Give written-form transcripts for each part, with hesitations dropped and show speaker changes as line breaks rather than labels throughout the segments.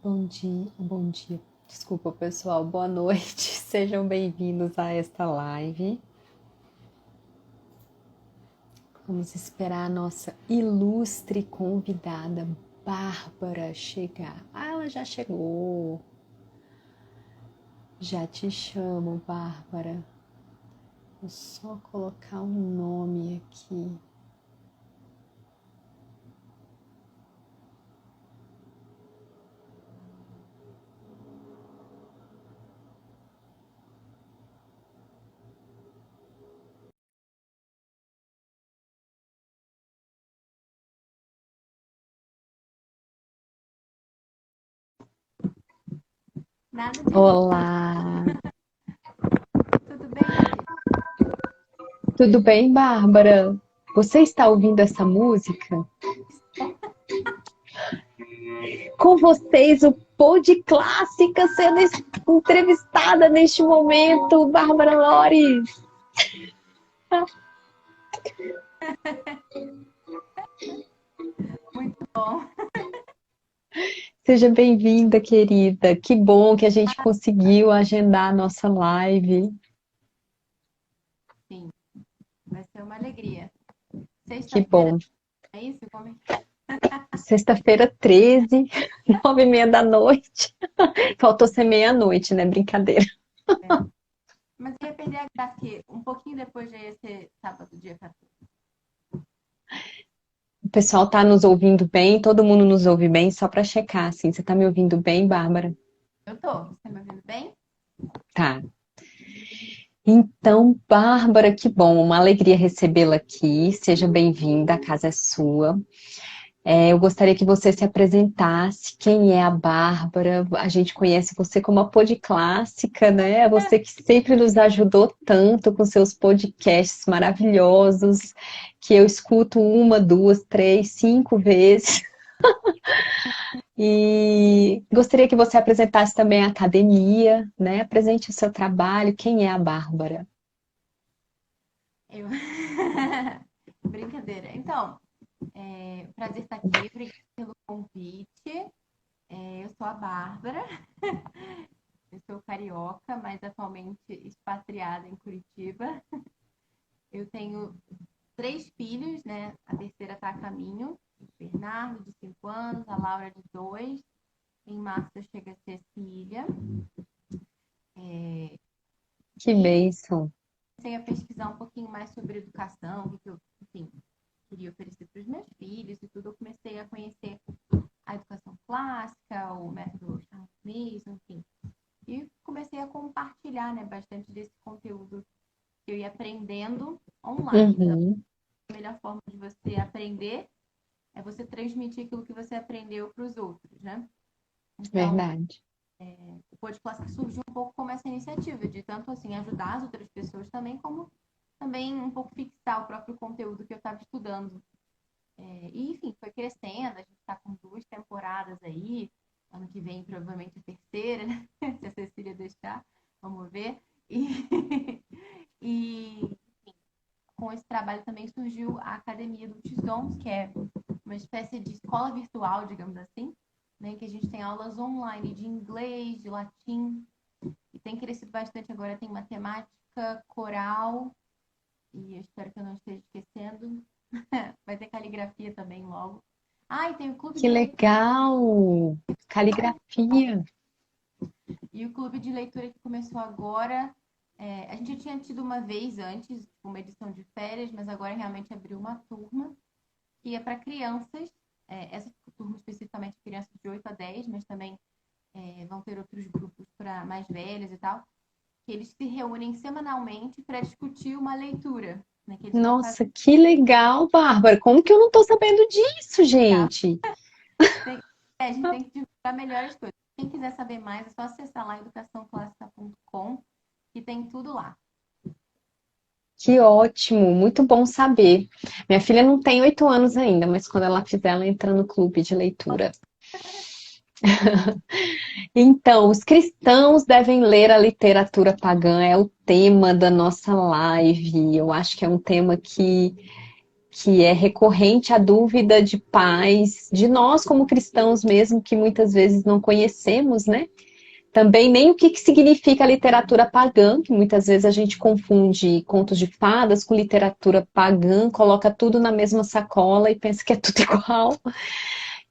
Bom dia. Desculpa, pessoal. Boa noite. Sejam bem-vindos a esta live. Vamos esperar a nossa ilustre convidada, Bárbara, chegar. Ah, ela já chegou. Já te chamo, Bárbara. Vou só colocar um nome aqui.
Nada de
Olá.
tudo bem, minha filha?
Tudo bem, Bárbara? Você está ouvindo essa música? Com vocês, o Pod Clássica sendo entrevistada neste momento, Bárbara Lores.
Muito bom.
Seja bem-vinda, querida. Que bom que a gente conseguiu agendar a nossa live.
Sim, vai ser uma alegria.
Que
Sexta-feira,
bom.
é isso? Como é
Sexta-feira, 13, 9h30 da noite. Faltou ser meia-noite, né? Brincadeira.
que é? Mas eu ia perder a graça, que um pouquinho depois já ia ser sábado, dia 14.
O pessoal tá nos ouvindo bem? Todo mundo nos ouve bem? Só para checar, assim. Você tá me ouvindo bem, Bárbara?
Eu tô. Você tá me ouvindo bem?
Tá. Então, Bárbara, que bom, uma alegria recebê-la aqui. Seja bem-vinda, a casa é sua. Eu gostaria que você se apresentasse. Quem é a Bárbara? A gente conhece você como a Pod Clássica, né? Você que sempre nos ajudou tanto com seus podcasts maravilhosos, que eu escuto uma, duas, três, cinco vezes. E gostaria que você apresentasse também a academia, né? Apresente o seu trabalho. Quem é a Bárbara?
Eu. Brincadeira. Então, prazer estar aqui. Obrigada pelo convite. Eu sou a Bárbara. Eu sou carioca, mas atualmente expatriada em Curitiba. Eu tenho 3 filhos, né? A terceira está a caminho. O Bernardo, de 5 anos, a Laura, de 2. Em março chega a Cecília.
Que
E
bênção.
comecei a pesquisar um pouquinho mais sobre educação, o que eu, enfim, queria oferecer para os meus filhos e tudo. Eu comecei a conhecer a educação clássica, o método Charles Mason, enfim. E comecei a compartilhar, né, bastante desse conteúdo que eu ia aprendendo online. Então,
Uhum,
a melhor forma de você aprender é você transmitir aquilo que você aprendeu para os outros, né? Então,
verdade.
o podcast surgiu um pouco como essa iniciativa de tanto assim ajudar as outras pessoas também, como também um pouco fixar o próprio conteúdo que eu estava estudando. E enfim, foi crescendo, a gente está com 2 temporadas aí, ano que vem provavelmente a terceira, né? Se a Cecília deixar, vamos ver. E com esse trabalho também surgiu a Academia do Tisdons, que é uma espécie de escola virtual, digamos assim, né, que a gente tem aulas online de inglês, de latim, e tem crescido bastante agora, tem matemática, coral, e eu espero que eu não esteja esquecendo, vai ter caligrafia também logo. Ah, e tem o clube
Que
de leitura,
legal! Caligrafia.
e o clube de leitura que começou agora, a gente já tinha tido uma vez antes, uma edição de férias, mas agora realmente abriu uma turma, que é para crianças, essa turma especificamente crianças de 8 a 10, mas também vão ter outros grupos para mais velhos e tal, que eles se reúnem semanalmente para discutir uma leitura, né, que eles vão fazer.
Nossa, que legal, Bárbara. Como que eu não tô sabendo disso,
Tá?
gente?
A gente tem que divulgar melhor as coisas. Quem quiser saber mais, é só acessar lá educaçãoclássica.com, que tem tudo lá.
Que ótimo, muito bom saber. Minha filha não tem 8 anos ainda, mas quando ela fizer, ela entra no clube de leitura. Então, os cristãos devem ler a literatura pagã, é o tema da nossa live. Eu acho que é um tema que é recorrente a dúvida de pais, de nós como cristãos mesmo, que muitas vezes não conhecemos, né? Também nem o que que significa literatura pagã, que muitas vezes a gente confunde contos de fadas com literatura pagã, coloca tudo na mesma sacola e pensa que é tudo igual.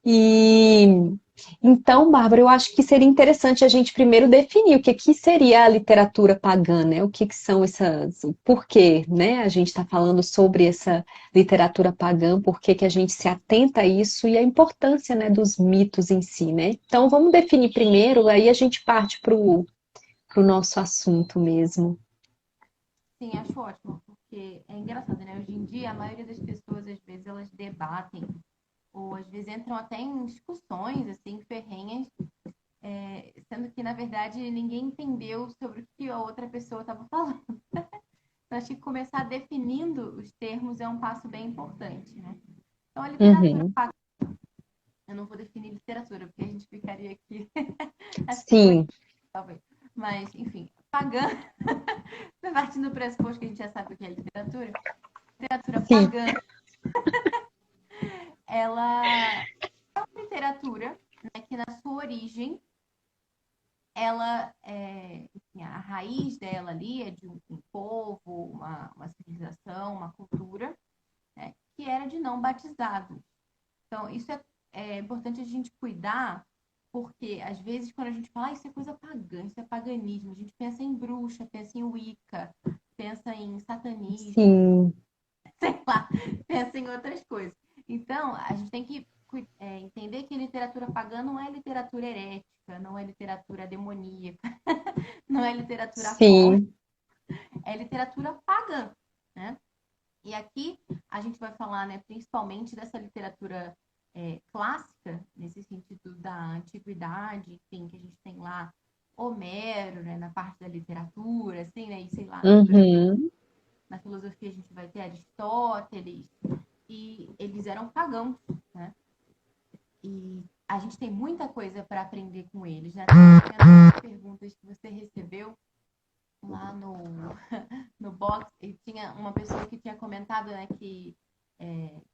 E então, Bárbara, eu acho que seria interessante a gente primeiro definir o que que seria a literatura pagã, né? O que que são essas, o porquê, né? A gente está falando sobre essa literatura pagã, por que que a gente se atenta a isso e a importância, né, dos mitos em si, né? Então, vamos definir primeiro, aí a gente parte para o nosso assunto mesmo.
Sim, acho ótimo, porque é engraçado, né? Hoje em dia, a maioria das pessoas, às vezes, elas debatem, ou às vezes entram até em discussões, assim, ferrenhas, sendo que, na verdade, ninguém entendeu sobre o que a outra pessoa estava falando. Então, acho que começar definindo os termos é um passo bem importante, né? Então, a literatura
Uhum.
pagã, eu não vou definir literatura, porque a gente ficaria aqui às 50,
Sim,
talvez. Mas, enfim, pagã, partindo do pressuposto que a gente já sabe o que é literatura, literatura
sim,
pagã, ela é uma literatura, né, que na sua origem, enfim, a raiz dela ali é de um povo, uma civilização, uma cultura, né, que era de não batizados. Então, isso é importante a gente cuidar, porque às vezes quando a gente fala, isso é coisa pagã, isso é paganismo, a gente pensa em bruxa, pensa em Wicca, pensa em satanismo,
sim,
sei lá, pensa em outras coisas. Então, a gente tem que entender que literatura pagã não é literatura herética, não é literatura demoníaca, não é literatura forte,
sim.
é literatura pagã, né? E aqui a gente vai falar, né, principalmente dessa literatura clássica, nesse sentido da antiguidade, enfim, que a gente tem lá Homero, né, na parte da literatura, assim, né, e sei lá,
Uhum.
na filosofia a gente vai ter Aristóteles, e eles eram pagãos, né? E a gente tem muita coisa para aprender com eles, né? As perguntas que você recebeu lá no box, e tinha uma pessoa que tinha comentado, né, que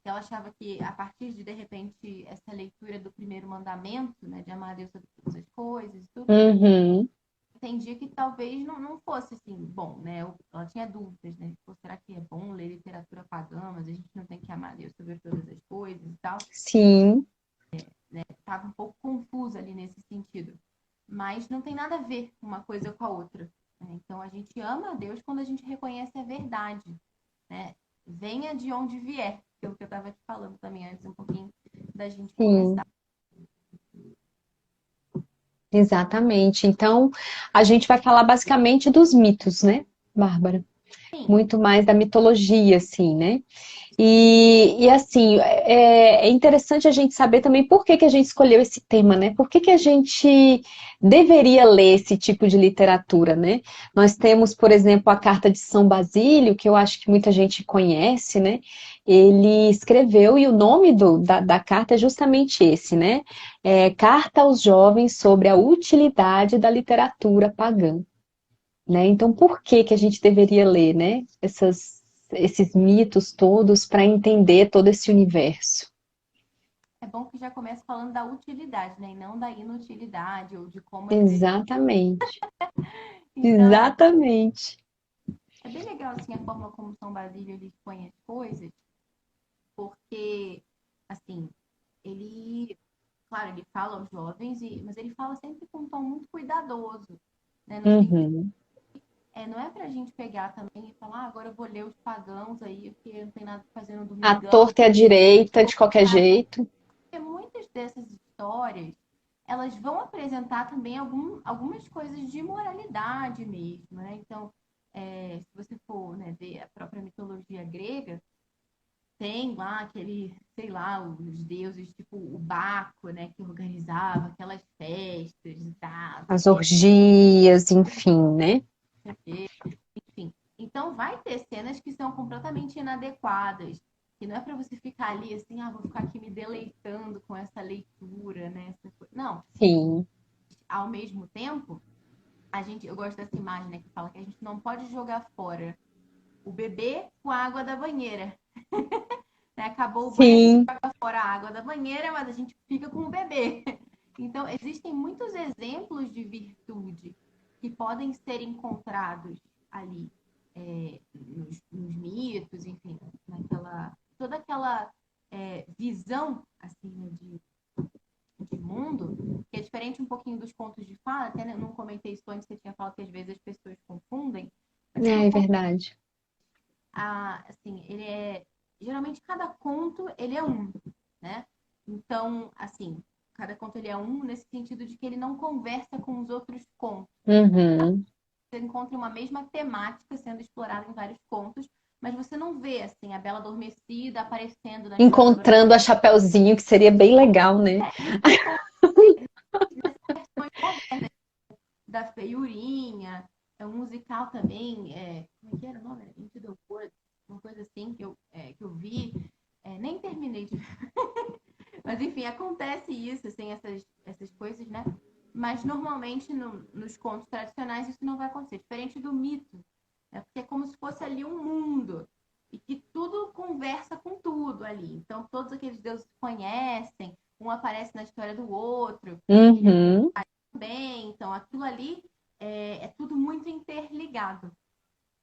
ela achava que a partir de repente, essa leitura do primeiro mandamento, né, de amar a Deus sobre todas as coisas e tudo,
Uhum.
entendia que talvez não fosse assim, bom, né? Ela tinha dúvidas, né? Pô, será que é bom ler literatura pagã, mas a gente não tem que amar a Deus sobre todas as coisas e tal,
Sim,
né? Tava um pouco confusa ali nesse sentido. Mas não tem nada a ver uma coisa com a outra, né? Então a gente ama a Deus quando a gente reconhece a verdade, né? Venha de onde vier, pelo que eu estava te falando também antes, um pouquinho da gente
sim.
começar.
Exatamente. Então, a gente vai falar basicamente dos mitos, né, Bárbara?
Sim,
Muito mais da mitologia, assim, né? E assim, é interessante a gente saber também por que que a gente escolheu esse tema, né? Por que que a gente deveria ler esse tipo de literatura, né? Nós temos, por exemplo, a Carta de São Basílio, que eu acho que muita gente conhece, né? Ele escreveu, e o nome da carta é justamente esse, né? Carta aos Jovens sobre a Utilidade da Literatura Pagã. Né? Então, por que que a gente deveria ler, né? Esses mitos todos para entender todo esse universo?
é bom que já comece falando da utilidade, né? E não da inutilidade ou de como ele deixa.
Exatamente,
Então,
exatamente.
é bem legal assim a forma como São Basílio ele expõe as coisas, porque assim, ele, claro, ele fala aos jovens, mas ele fala sempre com um tom muito cuidadoso, né? No sentido,
Uhum.
não é pra gente pegar também e falar, agora eu vou ler os pagãos aí, porque não tem nada pra fazer no
A
domingão.
torta e a direita, de qualquer jeito.
Porque muitas dessas histórias, elas vão apresentar também algumas coisas de moralidade mesmo, né? Então, se você for, né, ver a própria mitologia grega, tem lá aquele, sei lá, os deuses, tipo o Baco, né, que organizava aquelas festas e tal,
As orgias, enfim, né?
enfim. Então vai ter cenas que são completamente inadequadas, que não é para você ficar ali assim, vou ficar aqui me deleitando com essa leitura, né? Não,
Sim.
ao mesmo tempo, eu gosto dessa imagem, né, que fala que a gente não pode jogar fora o bebê com a água da banheira. acabou o banho, a gente
Sim.
joga fora a água da banheira, mas a gente fica com o bebê. Então, existem muitos exemplos de virtude que podem ser encontrados ali, nos mitos, enfim, toda aquela visão assim, né, de mundo, que é diferente um pouquinho dos contos de fada. Até não comentei isso antes, você tinha falado que às vezes as pessoas confundem, mas que
É,
o
é
conto,
verdade.
assim, ele geralmente cada conto, ele é um, né? Então, assim, cada conto ele é um nesse sentido de que ele não conversa com os outros contos.
Uhum.
Você encontra uma mesma temática sendo explorada em vários contos, mas você não vê, assim, a Bela Adormecida aparecendo na história do...
Encontrando a Chapeuzinho, que seria bem legal, né?
Não encontra nessas versões modernas da Feiurinha, é um musical também, como é que era o nome? Into the Woods, uma coisa assim que eu vi, nem terminei de... Mas enfim, acontece isso, assim, essas coisas, né? Mas normalmente nos contos tradicionais isso não vai acontecer, diferente do mito, né? Porque é como se fosse ali um mundo e que tudo conversa com tudo ali. Então todos aqueles deuses se conhecem, um aparece na história do outro, ele
Uhum.
também, então aquilo ali é tudo muito interligado.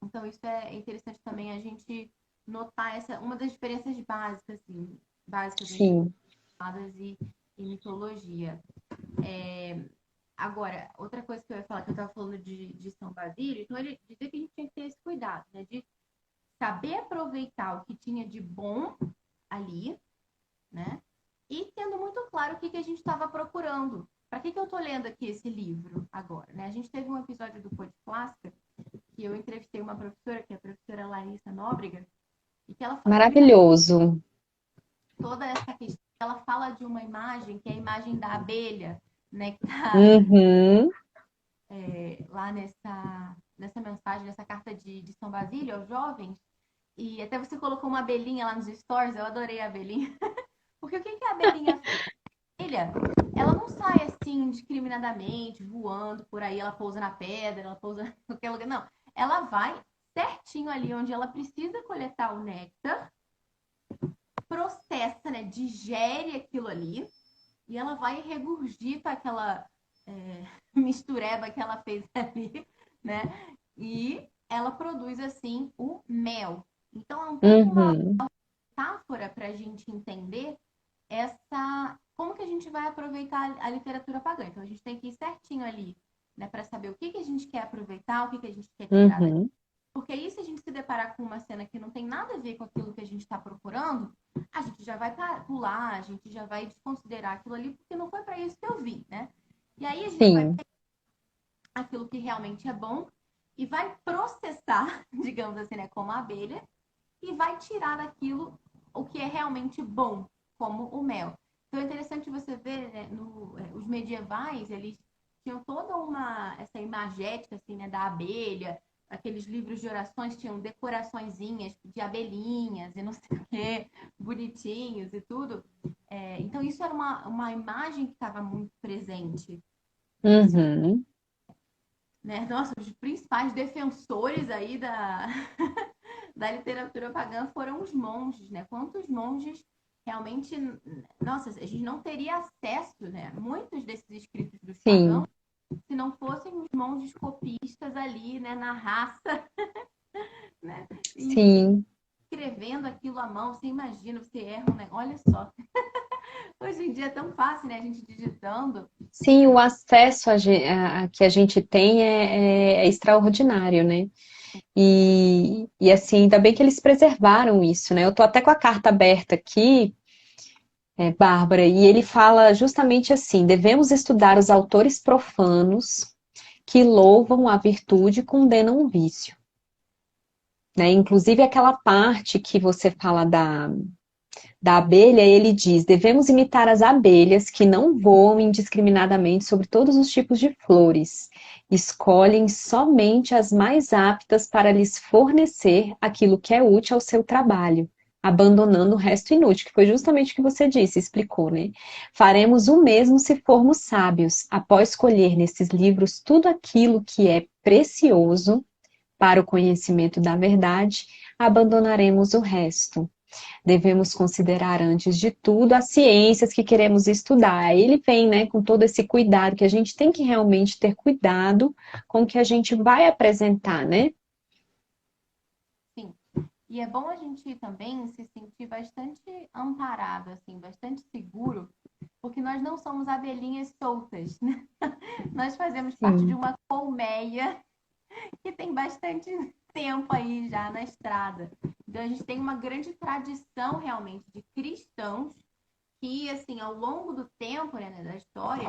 Então isso é interessante também a gente notar uma das diferenças básicas, assim, básicas entre
Sim.
fadas e mitologia. Agora, outra coisa que eu ia falar, que eu estava falando de São Basílio, então ele dizia que a gente tinha que ter esse cuidado, né? De saber aproveitar o que tinha de bom ali, né? E tendo muito claro o que a gente estava procurando. Para que eu estou lendo aqui esse livro agora, né? A gente teve um episódio do Pod Clássica que eu entrevistei uma professora, que é a professora Larissa Nóbrega, e que ela explica
Maravilhoso.
toda essa questão. Ela fala de uma imagem, que é a imagem da abelha, né? Que tá
Uhum.
lá nessa mensagem, nessa carta de São Basílio aos jovens. E até você colocou uma abelhinha lá nos stories, eu adorei a abelhinha. Porque o que a abelhinha faz? A abelha, ela não sai assim indiscriminadamente, voando por aí, ela pousa na pedra, ela pousa em qualquer lugar. Não, ela vai certinho ali onde ela precisa coletar o néctar, processa, né, digere aquilo ali, e ela vai e regurgita aquela mistureba que ela fez ali, né? E ela produz assim o mel. Então é um pouco uma
Uhum.
metáfora para a gente entender como que a gente vai aproveitar a literatura pagã. Então a gente tem que ir certinho ali, né, para saber o que a gente quer aproveitar, o que a gente quer tirar daqui.
Uhum.
Porque aí, se a gente se deparar com uma cena que não tem nada a ver com aquilo que a gente está procurando, a gente já vai pular, a gente já vai desconsiderar aquilo ali, porque não foi para isso que eu vi, né? E aí a gente vai
Sim.
pegar aquilo que realmente é bom e vai processar, digamos assim, né, como a abelha, e vai tirar daquilo o que é realmente bom, como o mel. Então é interessante você ver, né, os medievais, eles tinham toda essa imagética assim, né, da abelha, aqueles livros de orações tinham decoraçõezinhas de abelhinhas e não sei o que, bonitinhos e tudo. Então isso era uma imagem que estava muito presente nesse,
Uhum.
né? Nossa, os principais defensores aí da literatura pagã foram os monges, né? Quantos monges realmente, nossa, a gente não teria acesso, né? Muitos desses escritos dos pagãos,
Sim.
se não fossem os monges copistas ali, né, na raça, né? E
Sim.
escrevendo aquilo à mão, você imagina, você erra um negócio, olha só. Hoje em dia é tão fácil, né? A gente digitando.
Sim, o acesso que a gente tem é extraordinário, né? E assim, ainda bem que eles preservaram isso, né? Eu tô até com a carta aberta aqui, Bárbara, e ele fala justamente assim: devemos estudar os autores profanos que louvam a virtude e condenam o vício, né? Inclusive aquela parte que você fala da abelha, ele diz: devemos imitar as abelhas que não voam indiscriminadamente sobre todos os tipos de flores. Escolhem somente as mais aptas para lhes fornecer aquilo que é útil ao seu trabalho, abandonando o resto inútil, que foi justamente o que você disse, explicou, né? Faremos o mesmo se formos sábios, após escolher nesses livros tudo aquilo que é precioso para o conhecimento da verdade, abandonaremos o resto. devemos considerar antes de tudo as ciências que queremos estudar. Aí ele vem, né, com todo esse cuidado, que a gente tem que realmente ter cuidado com o que a gente vai apresentar, né?
Sim. E é bom a gente também se sentir bastante amparado, assim, bastante seguro, porque nós não somos abelhinhas soltas, né? Nós fazemos parte de
Sim.
uma colmeia que tem bastante tempo aí já na estrada. Então a gente tem uma grande tradição realmente de cristãos que, assim, ao longo do tempo, né, da história,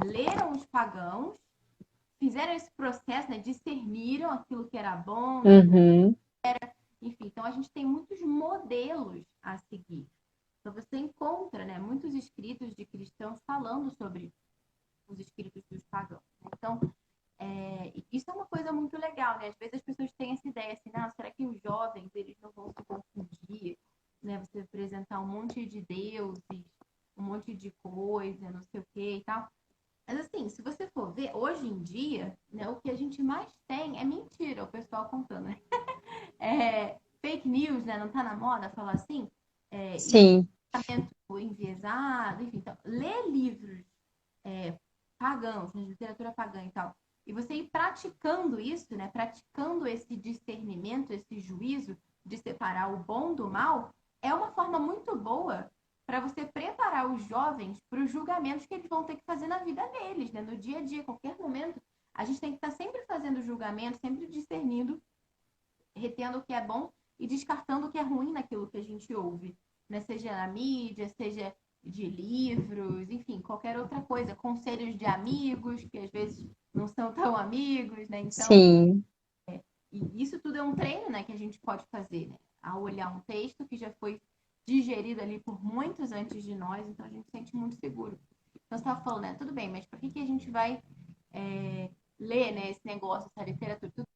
leram os pagãos, fizeram esse processo, né, discerniram aquilo que era bom, daquilo,
Uhum.
enfim. Então a gente tem muitos modelos a seguir. Então você encontra, né, muitos escritos de cristãos falando sobre os escritos dos pagãos. Então, isso é uma coisa muito legal, né? Às vezes as pessoas têm essa ideia assim, não, será que os jovens eles não vão se confundir, né? Você apresentar um monte de deuses, um monte de coisa, não sei o que e tal. Mas assim, se você for ver, hoje em dia, né, o que a gente mais tem é mentira, o pessoal contando, né? Fake news, né? Não tá na moda falar assim? E
Sim.
pensamento enviesado, enfim. Então, ler livros pagãos, né, de literatura pagã e tal, e você ir praticando isso, né, praticando esse discernimento, esse juízo de separar o bom do mal, é uma forma muito boa para você preparar os jovens para os julgamentos que eles vão ter que fazer na vida deles, né, no dia a dia, qualquer momento. A gente tem que estar sempre fazendo julgamento, sempre discernindo, retendo o que é bom e descartando o que é ruim naquilo que a gente ouve, né? Seja na mídia, seja de livros, enfim, qualquer outra coisa, conselhos de amigos, que às vezes não são tão amigos, né? Então,
Sim.
e isso tudo é um treino, né, que a gente pode fazer, né? Ao olhar um texto que já foi digerido ali por muitos antes de nós, então a gente se sente muito seguro. Então, você estava falando, né? Tudo bem, mas por que a gente vai ler, né, esse negócio, essa literatura? Tudo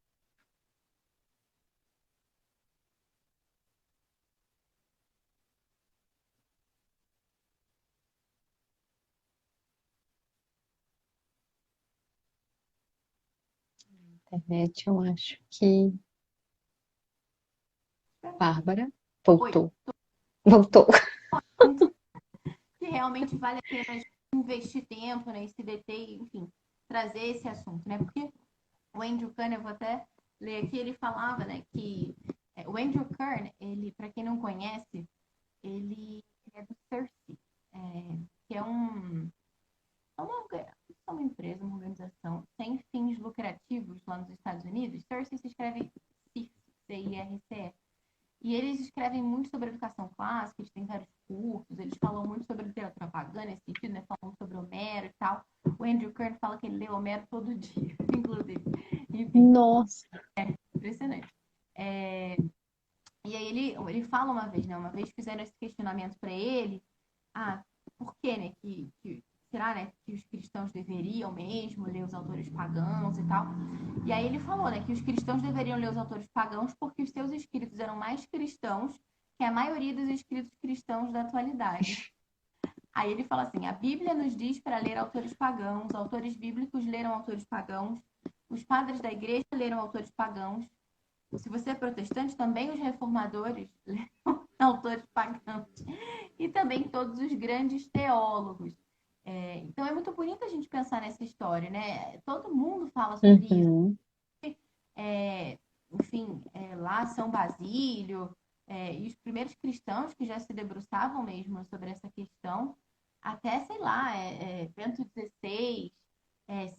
Internet, eu acho que Bárbara
foi
voltou. Voltou.
que realmente vale a pena investir tempo, né, e se deter, enfim, trazer esse assunto, né? Porque o Andrew Kern, eu vou até ler aqui, ele falava, né, que o Andrew Kern, ele, para quem não conhece, ele é do CERSI, que é uma empresa, uma organização sem fins lucrativos lá nos Estados Unidos. CERSI se escreve CIRCE, CIRCE. E eles escrevem muito sobre educação clássica, eles têm vários cursos, eles falam muito sobre literatura pagã nesse sentido, né? Falam sobre Homero e tal. O Andrew Kern fala que ele lê Homero todo dia, inclusive. Enfim,
Nossa.
impressionante. É, e aí ele fala uma vez, né? Uma vez fizeram esse questionamento para ele, ah, por que, né? Será, né, que os cristãos deveriam mesmo ler os autores pagãos e tal? E aí ele falou, né, que os cristãos deveriam ler os autores pagãos porque os seus escritos eram mais cristãos que a maioria dos escritos cristãos da atualidade. Aí ele fala assim: a Bíblia nos diz para ler autores pagãos, autores bíblicos leram autores pagãos, os padres da igreja leram autores pagãos. Se você é protestante, também os reformadores leram autores pagãos. E também todos os grandes teólogos. Então é muito bonito a gente pensar nessa história, né? Todo mundo fala sobre isso.
Uhum.
É, enfim, lá São Basílio, e os primeiros cristãos que já se debruçavam mesmo sobre essa questão, até, sei lá, Bento XVI,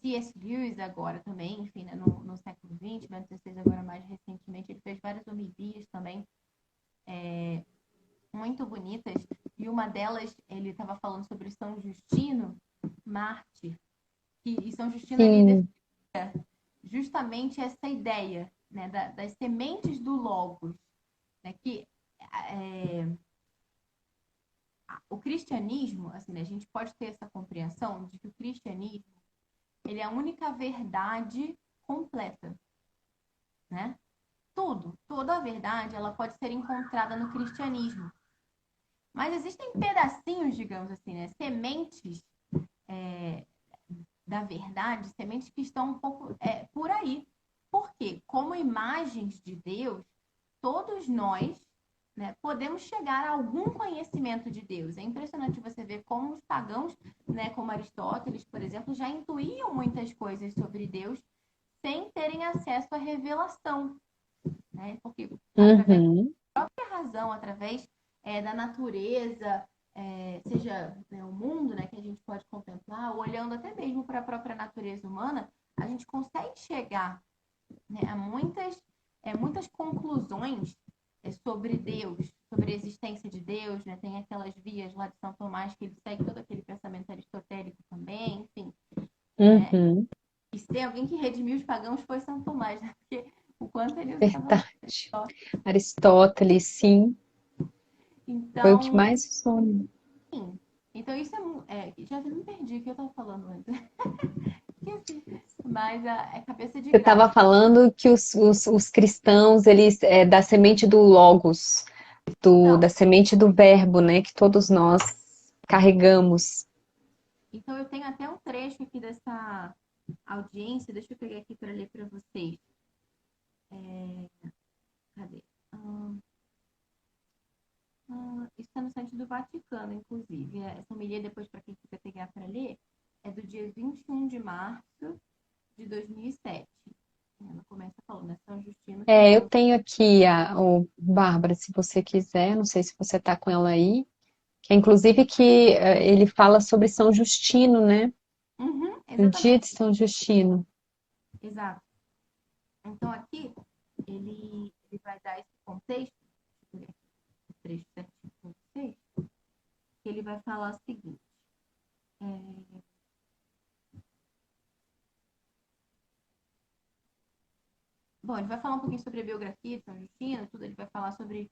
C.S. Lewis agora também, enfim, né, no século XX, Bento XVI agora mais recentemente, ele fez várias homilias também, muito bonitas, e uma delas, ele estava falando sobre São Justino, mártir, e São Justino ele
Sim.
defendia justamente essa ideia, né, das sementes do Logos, né, que o cristianismo, assim, né, a gente pode ter essa compreensão de que o cristianismo ele é a única verdade completa, né? Toda a verdade, ela pode ser encontrada no cristianismo. Mas existem pedacinhos, digamos assim, né, sementes da verdade, sementes que estão um pouco por aí. Porque, como imagens de Deus, todos nós né, podemos chegar a algum conhecimento de Deus. É impressionante você ver como os pagãos, né, como Aristóteles, por exemplo, já intuíam muitas coisas sobre Deus sem terem acesso à revelação, né? Porque através
Uhum.
da própria razão, através da natureza, seja, né, o mundo, né, que a gente pode contemplar, ou olhando até mesmo para a própria natureza humana, a gente consegue chegar, né, a muitas conclusões sobre Deus, sobre a existência de Deus, né? Tem aquelas vias lá de São Tomás que ele segue todo aquele pensamento aristotélico também, enfim.
Uhum.
E se tem alguém que redimiu os pagãos foi São Tomás, né? Porque o quanto ele usava
Verdade. Aristóteles, sim, foi o que
então,
mais usou, né?
sim. Então isso já me perdi o que eu estava falando antes. Esqueci. Mas é cabeça de
Você
gato.
estava falando que os cristãos, eles, da semente do Logos, da
Então,
semente do verbo, né, que todos nós carregamos.
então eu tenho até um trecho aqui dessa audiência, deixa eu pegar aqui para ler para vocês. Cadê? Isso está no site do Vaticano, inclusive. Essa homilia, depois, para quem quiser pegar para ler, é do dia 21 de março de 2007. Ela começa falando, né? São Justino que
Eu
morreu.
tenho aqui Bárbara, se você quiser, não sei se você está com ela aí, que é inclusive que ele fala sobre São Justino, né?
Uhum,
O dia de
exatamente.
São Justino.
Exato. Então, aqui, ele vai dar esse contexto, deixa eu ler o trecho certinho para vocês, que ele vai falar o seguinte. Bom, ele vai falar um pouquinho sobre a biografia de São Justino, tudo. Ele vai falar sobre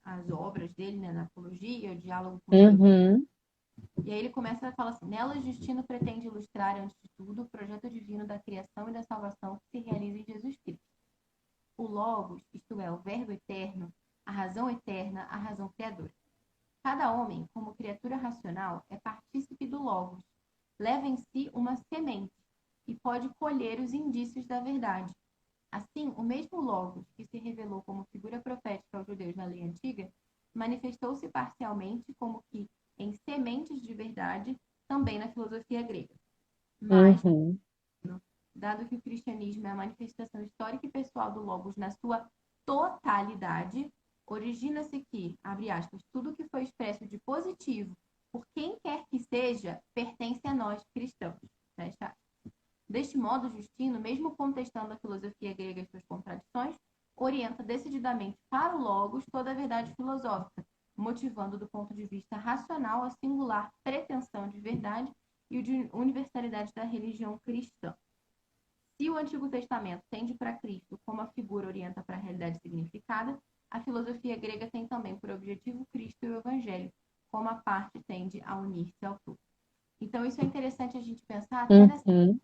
as obras dele, né, na apologia, o diálogo com Deus.
Uhum,
E aí ele começa a falar assim: nela, Justino pretende ilustrar, antes de tudo, o projeto divino da criação e da salvação que se realiza em Jesus Cristo. O Logos, isto é, o Verbo eterno, a razão eterna, a razão criadora. Cada homem, como criatura racional, é partícipe do Logos, leva em si uma semente e pode colher os indícios da verdade. Assim, o mesmo Logos, que se revelou como figura profética aos judeus na lei antiga, manifestou-se parcialmente como que em sementes de verdade também na filosofia grega. Mas,
uhum.
dado que o cristianismo é a manifestação histórica e pessoal do Logos na sua totalidade, origina-se que, abre aspas, tudo que foi expresso de positivo por quem quer que seja, pertence a nós cristãos. Fecha aspas. Deste modo, Justino, mesmo contestando a filosofia grega e suas contradições, orienta decididamente para o Logos toda a verdade filosófica, motivando do ponto de vista racional a singular pretensão de verdade e de universalidade da religião cristã. Se o Antigo Testamento tende para Cristo como a figura orienta para a realidade significada, a filosofia grega tem também por objetivo Cristo e o Evangelho, como a parte tende a unir-se ao todo. Então, isso é interessante a gente pensar até nessa
Uhum.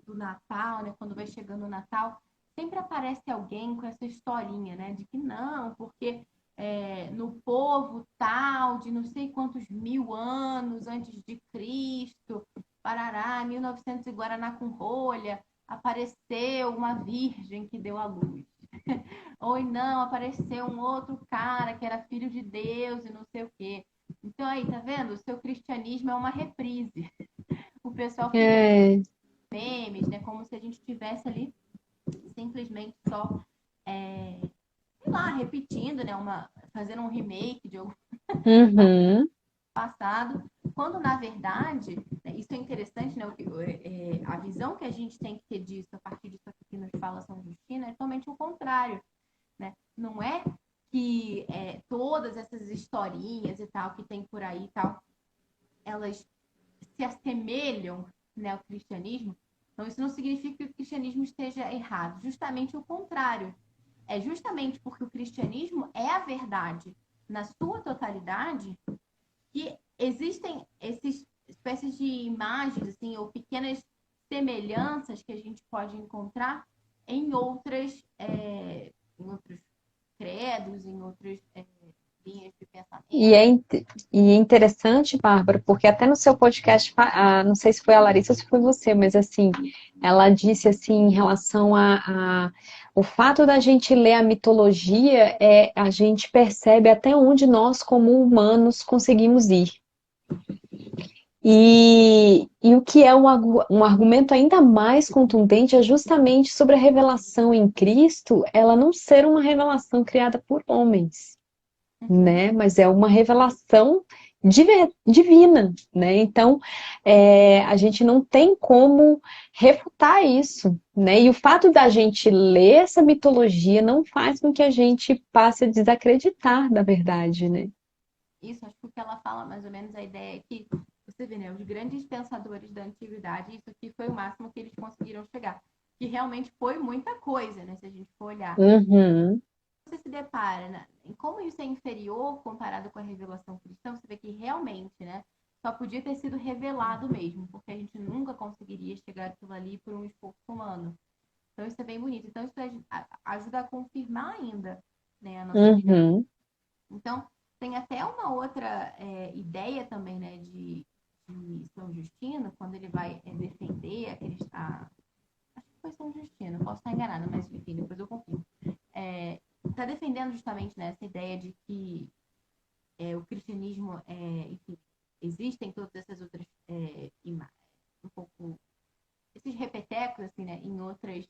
do Natal, né? Quando vai chegando o Natal, sempre aparece alguém com essa historinha, né? De que não, porque no povo tal, de não sei quantos mil anos antes de Cristo, Parará, 1900 e Guaraná com rolha, apareceu uma virgem que deu à luz. Ou não, apareceu um outro cara que era filho de Deus e não sei o quê. Então aí, tá vendo? O seu cristianismo é uma reprise. O pessoal fica
É,
memes, né? Como se a gente tivesse ali simplesmente só, sei lá, repetindo, né? Fazendo um remake de algum
uhum,
passado, quando na verdade, né, isso é interessante, né? A visão que a gente tem que ter disso, a partir disso aqui que nos fala São Justino, é totalmente o contrário, né? Não é que todas essas historinhas e tal que tem por aí e tal, elas se assemelham, né, ao cristianismo. Então, isso não significa que o cristianismo esteja errado. Justamente o contrário. É justamente porque o cristianismo é a verdade na sua totalidade que existem essas espécies de imagens, assim, ou pequenas semelhanças que a gente pode encontrar em outros credos, em outras linhas de
E
pensamento.
e é interessante, Bárbara, porque até no seu podcast, não sei se foi a Larissa ou se foi você, mas assim, ela disse assim em relação o fato da gente ler a mitologia a gente percebe até onde nós, como humanos, conseguimos ir. E o que é um argumento ainda mais contundente é justamente sobre a revelação em Cristo, ela não ser uma revelação criada por homens,
Uhum.
né? Mas é uma revelação divina, né? Então, a gente não tem como refutar isso, né? E o fato da gente ler essa mitologia não faz com que a gente passe a desacreditar da verdade, né?
Isso, acho que o que ela fala, mais ou menos, a ideia é que, você vê, né, os grandes pensadores da antiguidade, isso aqui foi o máximo que eles conseguiram chegar. Que realmente foi muita coisa, né, se a gente for olhar.
Uhum,
Você se depara, né, em como isso é inferior comparado com a revelação cristã, você vê que realmente, né, só podia ter sido revelado mesmo, porque a gente nunca conseguiria chegar àquilo ali por um esforço humano. Então isso é bem bonito. Então isso ajuda a confirmar ainda, né, a nossa opinião.
uhum,
Então, tem até uma outra ideia também, né, de São Justino, quando ele vai defender aqueles. Acho que foi São Justino, posso estar enganada, mas enfim, depois eu confirmo. Está defendendo justamente, né, essa ideia de que o cristianismo, enfim, existem todas essas outras um pouco esses repetecos assim, né, em outras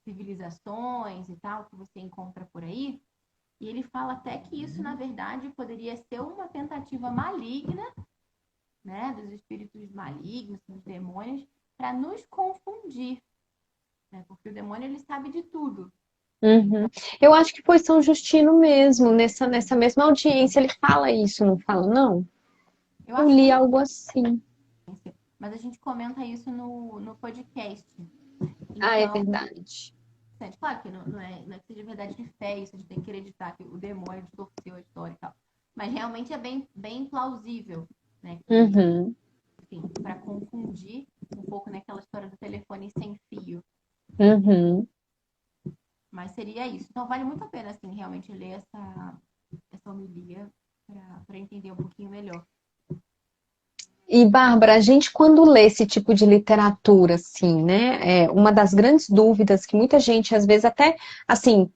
civilizações e tal que você encontra por aí. E ele fala até que isso, na verdade, poderia ser uma tentativa maligna, né, dos espíritos malignos, dos demônios, para nos confundir, né, porque o demônio ele sabe de tudo.
uhum.
Então,
Eu acho que foi São Justino mesmo, nessa mesma audiência, ele fala isso, não fala, não?
eu
Eu
acho que
li
eu não
algo assim.
sei, mas a gente comenta isso no podcast.
Ah, é
Então,
verdade.
claro que não é que seja verdade de fé, isso a gente tem que acreditar que o demônio distorceu a história e tal. Mas realmente é bem plausível, né? Que,
Uhum,
enfim, para confundir um pouco naquela história do telefone sem fio.
uhum.
Mas seria isso. Então vale muito a pena, assim, realmente ler essa homilia para entender um pouquinho melhor.
E, Bárbara, a gente quando lê esse tipo de literatura, assim, né, uma das grandes dúvidas que muita gente, às vezes até, assim,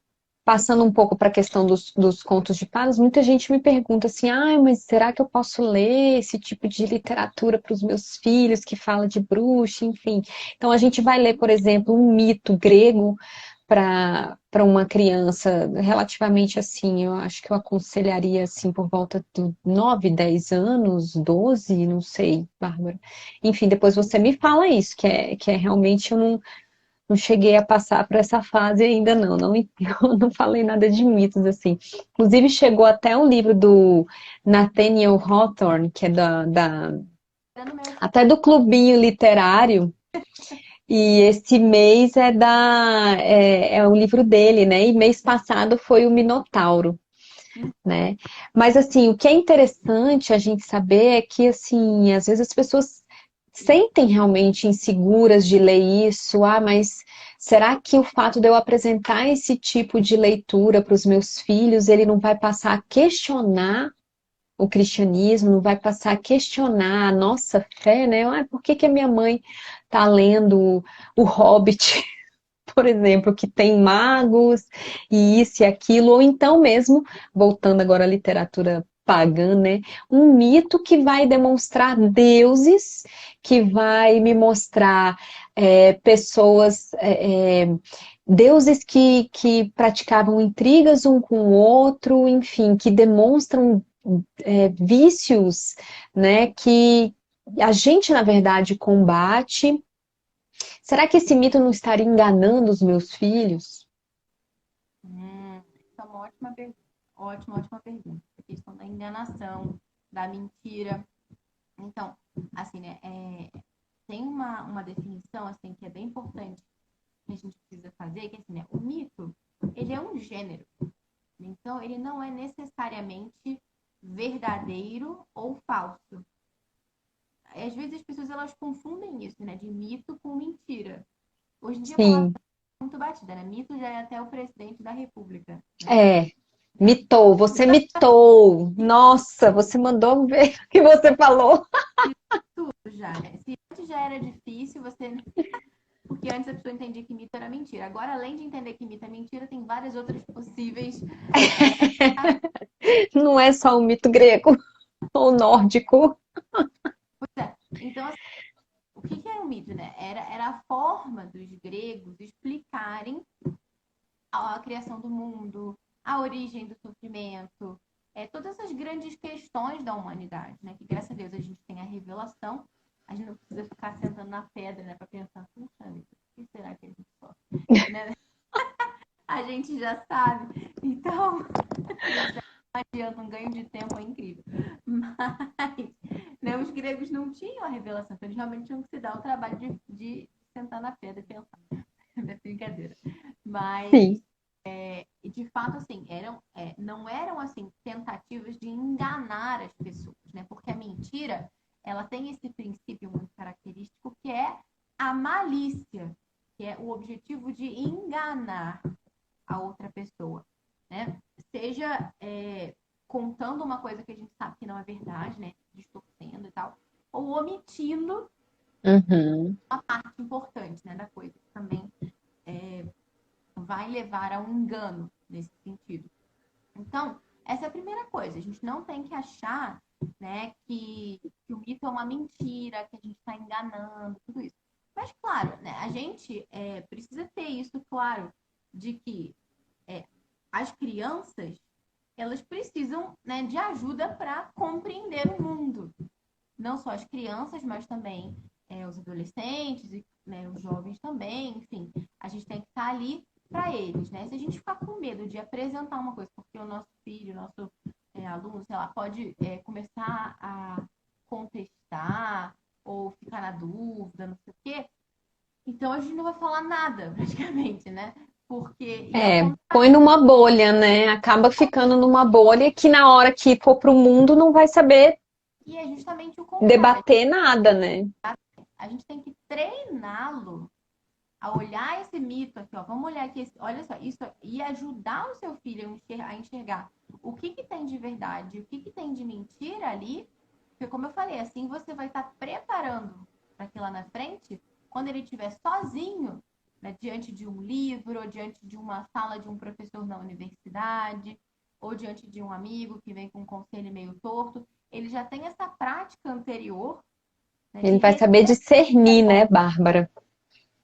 passando um pouco para a questão dos contos de fadas, muita gente me pergunta assim, mas será que eu posso ler esse tipo de literatura para os meus filhos que fala de bruxa, enfim. Então a gente vai ler, por exemplo, um mito grego para uma criança relativamente assim, eu acho que eu aconselharia assim por volta de 9, 10 anos, 12, não sei, Bárbara. Enfim, depois você me fala isso, que é realmente eu não cheguei a passar por essa fase ainda não, não falei nada de mitos assim. Inclusive chegou até um livro do Nathaniel Hawthorne, que é
Era no meu aqui.
até do clubinho literário, e esse mês é o livro dele, né? E mês passado foi o Minotauro, né? Mas assim, o que é interessante a gente saber é que assim, às vezes as pessoas sentem realmente inseguras de ler isso. Mas será que o fato de eu apresentar esse tipo de leitura para os meus filhos, ele não vai passar a questionar o cristianismo, não vai passar a questionar a nossa fé, né? Por que que a minha mãe está lendo o Hobbit, por exemplo, que tem magos e isso e aquilo, ou então mesmo, voltando agora à literatura pagã, né? Um mito que vai demonstrar deuses, que vai me mostrar pessoas, deuses que praticavam intrigas um com o outro, enfim, que demonstram vícios, né? Que a gente, na verdade, combate. Será que esse mito não estaria enganando os meus filhos?
Isso é uma ótima pergunta. Ótima pergunta. A questão da enganação, da mentira. Então, assim, né? Tem uma definição, assim, que é bem importante que a gente precisa fazer, que é assim, né? O mito, ele é um gênero. Então, ele não é necessariamente verdadeiro ou falso. Às vezes as pessoas elas confundem isso, né? De mito com mentira. Hoje em dia a palavra
Sim,
é muito batida, né? Mito já é até o presidente da República, né?
é. Mitou, você mitou. Nossa, você mandou ver o que você falou.
Tudo já, né? Se antes já era difícil, você. Porque antes a pessoa entendia que mito era mentira. Agora, além de entender que mito é mentira, tem várias outras possíveis.
Não é só o mito grego ou nórdico.
Então, assim, o que era um mito, né? Era a forma dos gregos explicarem a criação do mundo, a origem do sofrimento, todas essas grandes questões da humanidade, né? Que graças a Deus a gente tem a revelação, a gente não precisa ficar sentando na pedra, né? Para pensar, puxa vida, o que será que a gente sofre? Né? A gente já sabe. Então, não adianta, um ganho de tempo é incrível. Mas, né, os gregos não tinham a revelação, então eles realmente tinham que se dar o trabalho de sentar na pedra e pensar. É brincadeira. Mas
Sim.
de fato, assim, não eram assim tentativas de enganar as pessoas, né? Porque a mentira, ela tem esse princípio muito característico que é a malícia, que é o objetivo de enganar a outra pessoa, né? Seja contando uma coisa que a gente sabe que não é verdade, né? Distorcendo e tal, ou omitindo
Uhum.
uma parte importante, né, da coisa, que também vai levar a um engano nesse sentido. Então, essa é a primeira coisa. A gente não tem que achar, né, que o mito é uma mentira, que a gente está enganando, tudo isso. Mas, claro, né, a gente precisa ter isso claro, de que as crianças, elas precisam, né, de ajuda para compreender o mundo. Não só as crianças, mas também os adolescentes e, né, os jovens também, enfim. A gente tem que estar ali para eles, né? Se a gente ficar com medo de apresentar uma coisa, porque o nosso filho, o nosso aluno, sei lá, pode começar a contestar ou ficar na dúvida, não sei o quê, então a gente não vai falar nada, praticamente, né? Porque, e ao
Põe
contrário,
numa bolha, né? Acaba ficando numa bolha que na hora que for pro mundo não vai saber
e é justamente o contrário.
debater nada, né?
A gente tem que treiná-lo a olhar esse mito aqui, ó. Vamos olhar aqui, olha só, isso e ajudar o seu filho a enxergar o que tem de verdade, o que tem de mentira ali, porque como eu falei, assim você vai estar preparando para que lá na frente, quando ele estiver sozinho, né, diante de um livro, ou diante de uma sala de um professor na universidade, ou diante de um amigo que vem com um conselho meio torto, ele já tem essa prática anterior, né, de
Ele vai saber
receber.
discernir, né, Bárbara?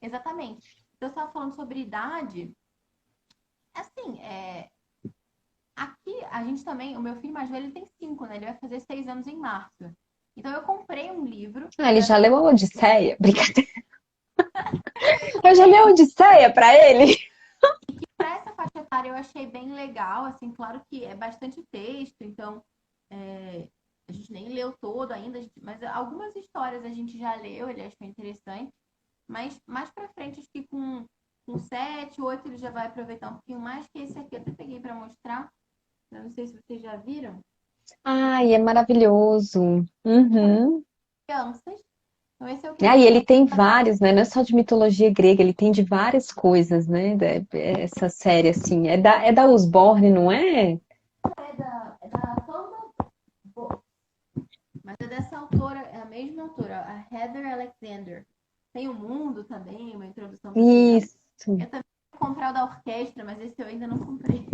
Exatamente. Então, você estava falando sobre idade. Assim, aqui a gente também, o meu filho mais velho ele tem 5, né? Ele vai fazer 6 anos em março. Então eu comprei um livro
Ah, ele
para
já leu a Odisseia? Brincadeira. Eu já leu a Odisseia pra ele?
para essa faixa etária eu achei bem legal, assim, claro que é bastante texto, então a gente nem leu todo ainda, mas algumas histórias a gente já leu, ele achou interessante, mas mais para frente acho que com 7, 8 ele já vai aproveitar um pouquinho mais, que esse aqui eu até peguei para mostrar. Eu não sei se vocês já viram.
Ai, é maravilhoso. Uhum.
Crianças. Então, esse é o que
Ah,
ele
e
tem.
ele tem vários, né? Não é só de mitologia grega, ele tem de várias coisas, né? Essa série, assim. É da Usborne, não é?
É da Fama Books, mas é dessa autora, é a mesma autora, a Heather Alexander. Tem o Mundo também, uma introdução para criança.
Isso.
Eu também vou comprar o da orquestra, mas esse eu ainda não comprei.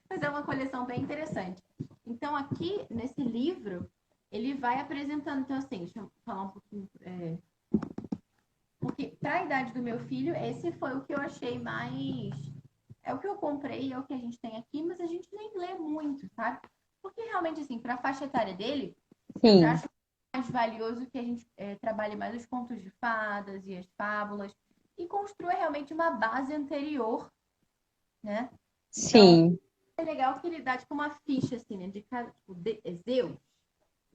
Mas é uma coleção bem interessante. Então, aqui, nesse livro, ele vai apresentando. Então, assim, deixa eu falar um pouquinho. Porque, para a idade do meu filho, esse foi o que eu achei mais. É o que eu comprei, é o que a gente tem aqui, mas a gente nem lê muito, sabe? Porque realmente, assim, para a faixa etária dele, eu já
Sim,
acho mais valioso que a gente trabalhe mais os contos de fadas e as fábulas e construa realmente uma base anterior, né? Então,
sim.
é legal que ele dá tipo uma ficha, assim, né? De cada, tipo, Zeus,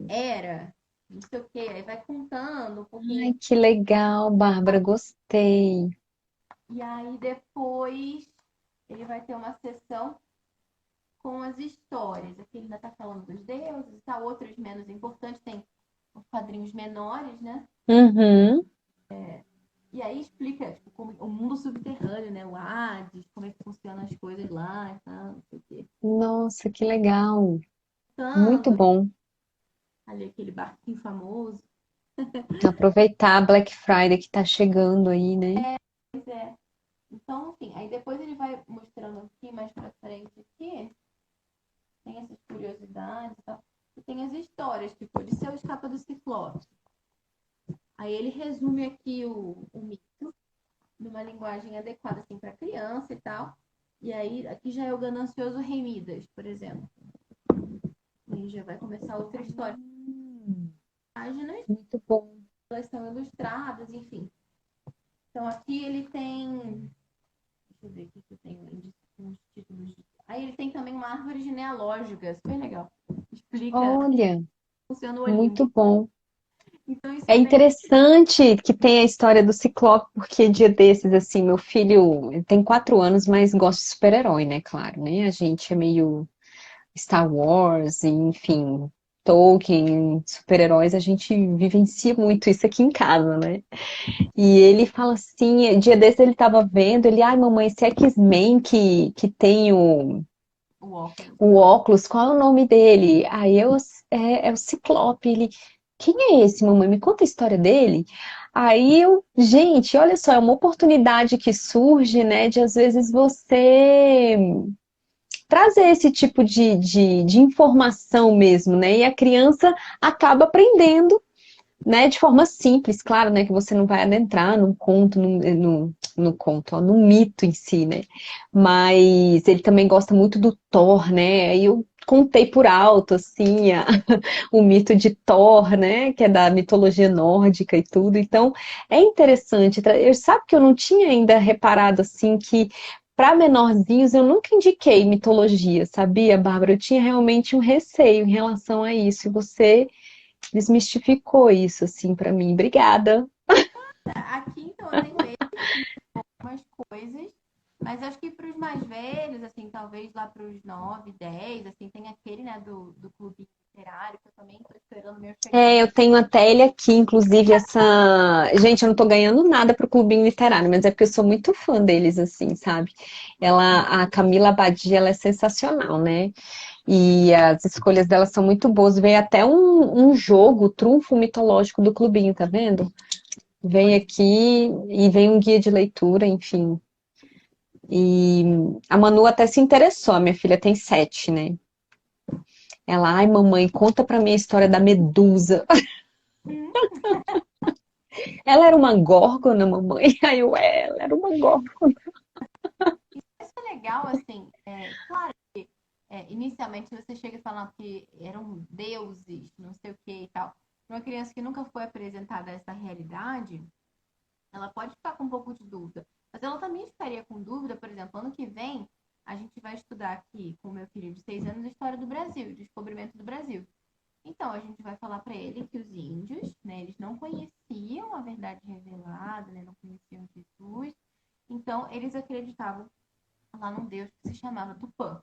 Hera, não sei o quê, aí vai contando um
Ai,
pouquinho.
que legal, Bárbara, gostei.
E aí depois ele vai ter uma sessão com as histórias. Aqui ele ainda está falando dos deuses, tá? Outros menos importantes, tem os quadrinhos menores, né?
Uhum.
E aí explica, tipo, como, o mundo subterrâneo, né? O Hades, como é que funcionam as coisas lá e tal, não sei o quê.
Nossa, que legal. Muito
Tanto
bom.
ali aquele barquinho famoso.
Aproveitar a Black Friday que tá chegando aí, né?
Pois é. Então, enfim, aí depois ele vai mostrando aqui, mais pra frente aqui, tem essas curiosidades e tal. E tem as histórias, tipo, Odisseu escapa do Ciclope. Aí ele resume aqui o mito numa linguagem adequada assim para criança e tal. E aí aqui já é o ganancioso Rei Midas, por exemplo. Aí já vai começar outra história. Páginas,
Muito bom.
elas são ilustradas, enfim. Então aqui ele tem, deixa eu ver aqui que eu tenho uns títulos. Aí ele tem também uma árvore genealógica, super legal. Explica como
Olha,
funciona o Olimpo.
muito bom.
Então isso
É
é bem.
interessante que tem a história do Ciclope, porque dia desses, assim, meu filho ele tem 4 anos, mas gosta de super-herói, né? Claro, né? A gente é meio Star Wars, enfim, Tolkien, super-heróis, a gente vivencia muito isso aqui em casa, né? E ele fala assim, dia desses ele tava vendo, ele, ai mamãe, esse X-Men que tem
O óculos.
o óculos, qual é o nome dele? Aí é o Ciclope. Ele, quem é esse, mamãe? Me conta a história dele. Aí eu, gente, olha só, é uma oportunidade que surge, né, de às vezes você trazer esse tipo de informação mesmo, né? E a criança acaba aprendendo, né, de forma simples, claro, né, que você não vai adentrar num conto, no conto, ó, no mito em si, né, mas ele também gosta muito do Thor, né, aí eu contei por alto, assim, o mito de Thor, né, que é da mitologia nórdica e tudo, então é interessante, eu sabe que eu não tinha ainda reparado, assim, que para menorzinhos eu nunca indiquei mitologia, sabia, Bárbara? Eu tinha realmente um receio em relação a isso, e você desmistificou isso, assim, pra mim. Obrigada.
Aqui então eu tenho algumas coisas, mas acho que para os mais velhos, assim, talvez lá para os 9, 10, assim, tem aquele, né, do clube literário, que eu também estou esperando o meu chegar.
Eu tenho até ele aqui, inclusive, essa. Gente, eu não tô ganhando nada pro Clubinho Literário, mas é porque eu sou muito fã deles, assim, sabe? A Camila Abadia, ela é sensacional, né? E as escolhas dela são muito boas. Veio até um jogo, Trunfo Mitológico do Clubinho, tá vendo? Vem aqui e vem um guia de leitura, enfim. E a Manu até se interessou, a minha filha tem 7, né? Ela, ai, mamãe, conta pra mim a história da Medusa. Ela era uma górgona, mamãe. Aí eu, ela era uma górgona.
Isso é legal, assim, claro que inicialmente você chega falando que eram deuses, não sei o que e tal. Para uma criança que nunca foi apresentada a essa realidade, ela pode ficar com um pouco de dúvida. Mas ela também ficaria com dúvida, por exemplo, ano que vem a gente vai estudar aqui com o meu filho de 6 anos a história do Brasil, o descobrimento do Brasil. Então, a gente vai falar para ele que os índios, né, eles não conheciam a verdade revelada, né, não conheciam Jesus. Então, eles acreditavam lá num deus que se chamava Tupã.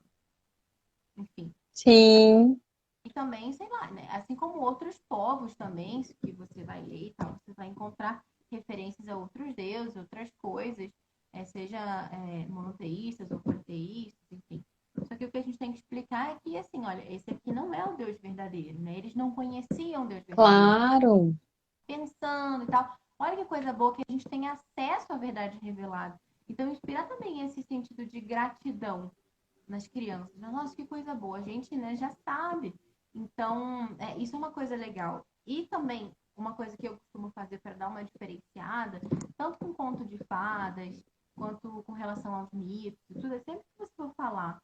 Enfim.
Sim,
E também, sei lá, né, assim como outros povos também, que você vai ler e tal, você vai encontrar referências a outros deuses, outras coisas, seja monoteístas ou politeístas, enfim. Só que o que a gente tem que explicar é que, assim, olha, esse aqui não é o Deus verdadeiro, né? Eles não conheciam o Deus verdadeiro.
claro.
Pensando e tal. Olha que coisa boa que a gente tem acesso à verdade revelada. Então, inspirar também esse sentido de gratidão nas crianças. Nossa, que coisa boa. A gente, né, já sabe. Então, isso é uma coisa legal. E também, uma coisa que eu costumo fazer para dar uma diferenciada, tanto com conto de fadas, quanto com relação aos mitos, tudo, é sempre que você for falar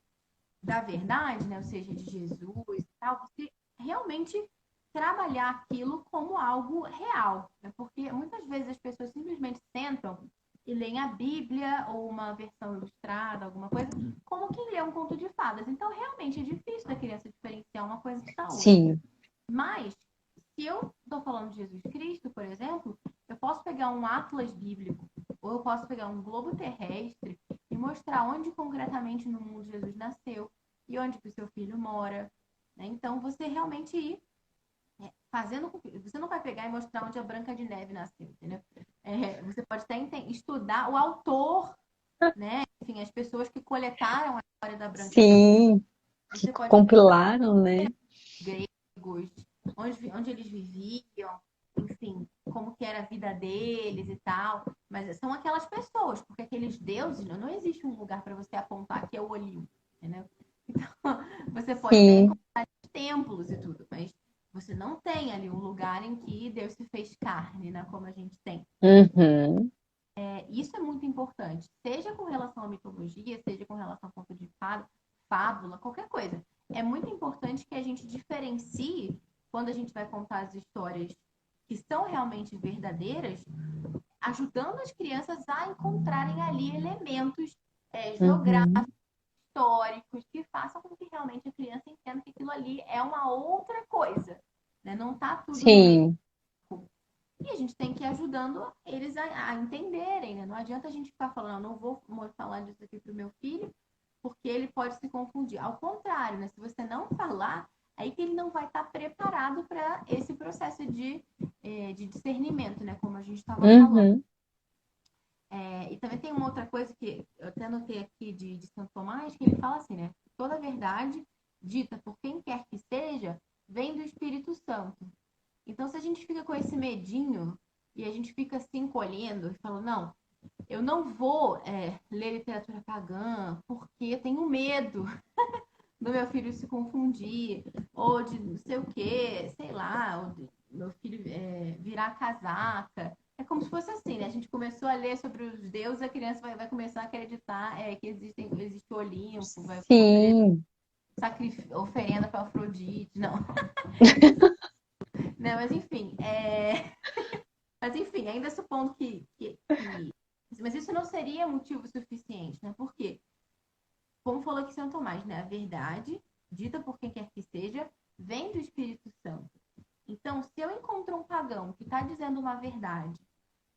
da verdade, né, ou seja, de Jesus e tal, você realmente trabalhar aquilo como algo real, né? Porque muitas vezes as pessoas simplesmente sentam e leem a Bíblia ou uma versão ilustrada, alguma coisa, como quem lê um conto de fadas. Então, realmente é difícil da criança diferenciar uma coisa da outra.
Sim,
Mas, se eu estou falando de Jesus Cristo, por exemplo, eu posso pegar um atlas bíblico, ou eu posso pegar um globo terrestre e mostrar onde concretamente no mundo Jesus nasceu e onde que o seu filho mora. Né? Então, você realmente ir fazendo com que... Você não vai pegar e mostrar onde a Branca de Neve nasceu, entendeu? Você pode até estudar o autor, né? Enfim, as pessoas que coletaram a história da branquitude.
Sim, que
Você pode
compilaram, né?
gregos, onde eles viviam, enfim, como que era a vida deles e tal. Mas são aquelas pessoas, porque aqueles deuses, não existe um lugar para você apontar que é o Olimpo, entendeu? Então, você pode até
Sim.
encontrar templos e tudo, mas você não tem ali um lugar em que Deus se fez carne, né? Como a gente tem.
Uhum.
Isso é muito importante, seja com relação à mitologia, seja com relação a conto de fábula, qualquer coisa. É muito importante que a gente diferencie quando a gente vai contar as histórias que são realmente verdadeiras, ajudando as crianças a encontrarem ali elementos
Uhum.
geográficos, históricos, que façam com que realmente a criança entenda que aquilo ali é uma outra coisa. Né? Não está tudo no mesmo.
Sim.
E a gente tem que ir ajudando eles a entenderem, né? Não adianta a gente ficar falando, não vou falar disso aqui pro meu filho, porque ele pode se confundir. Ao contrário, né? Se você não falar, aí que ele não vai estar preparado para esse processo de discernimento, né? Como a gente estava falando.
Uhum.
E também tem uma outra coisa que eu até anotei aqui de Santo Tomás, que ele fala assim, né? Toda verdade dita por quem quer que seja, vem do Espírito Santo. Então, se a gente fica com esse medinho e a gente fica se encolhendo e fala, não, eu não vou ler literatura pagã porque eu tenho medo do meu filho se confundir, ou de não sei o quê, sei lá, ou de meu filho virar casaca. É como se fosse assim, né? A gente começou a ler sobre os deuses, a criança vai começar a acreditar que existe o Olimpo, vai oferecer
Sim.
oferenda para Afrodite, não. Não, mas enfim, mas enfim, ainda supondo que. Mas isso não seria motivo suficiente, né? Por quê? Como falou aqui São Tomás, né? A verdade, dita por quem quer que seja, vem do Espírito Santo. Então, se eu encontro um pagão que está dizendo uma verdade,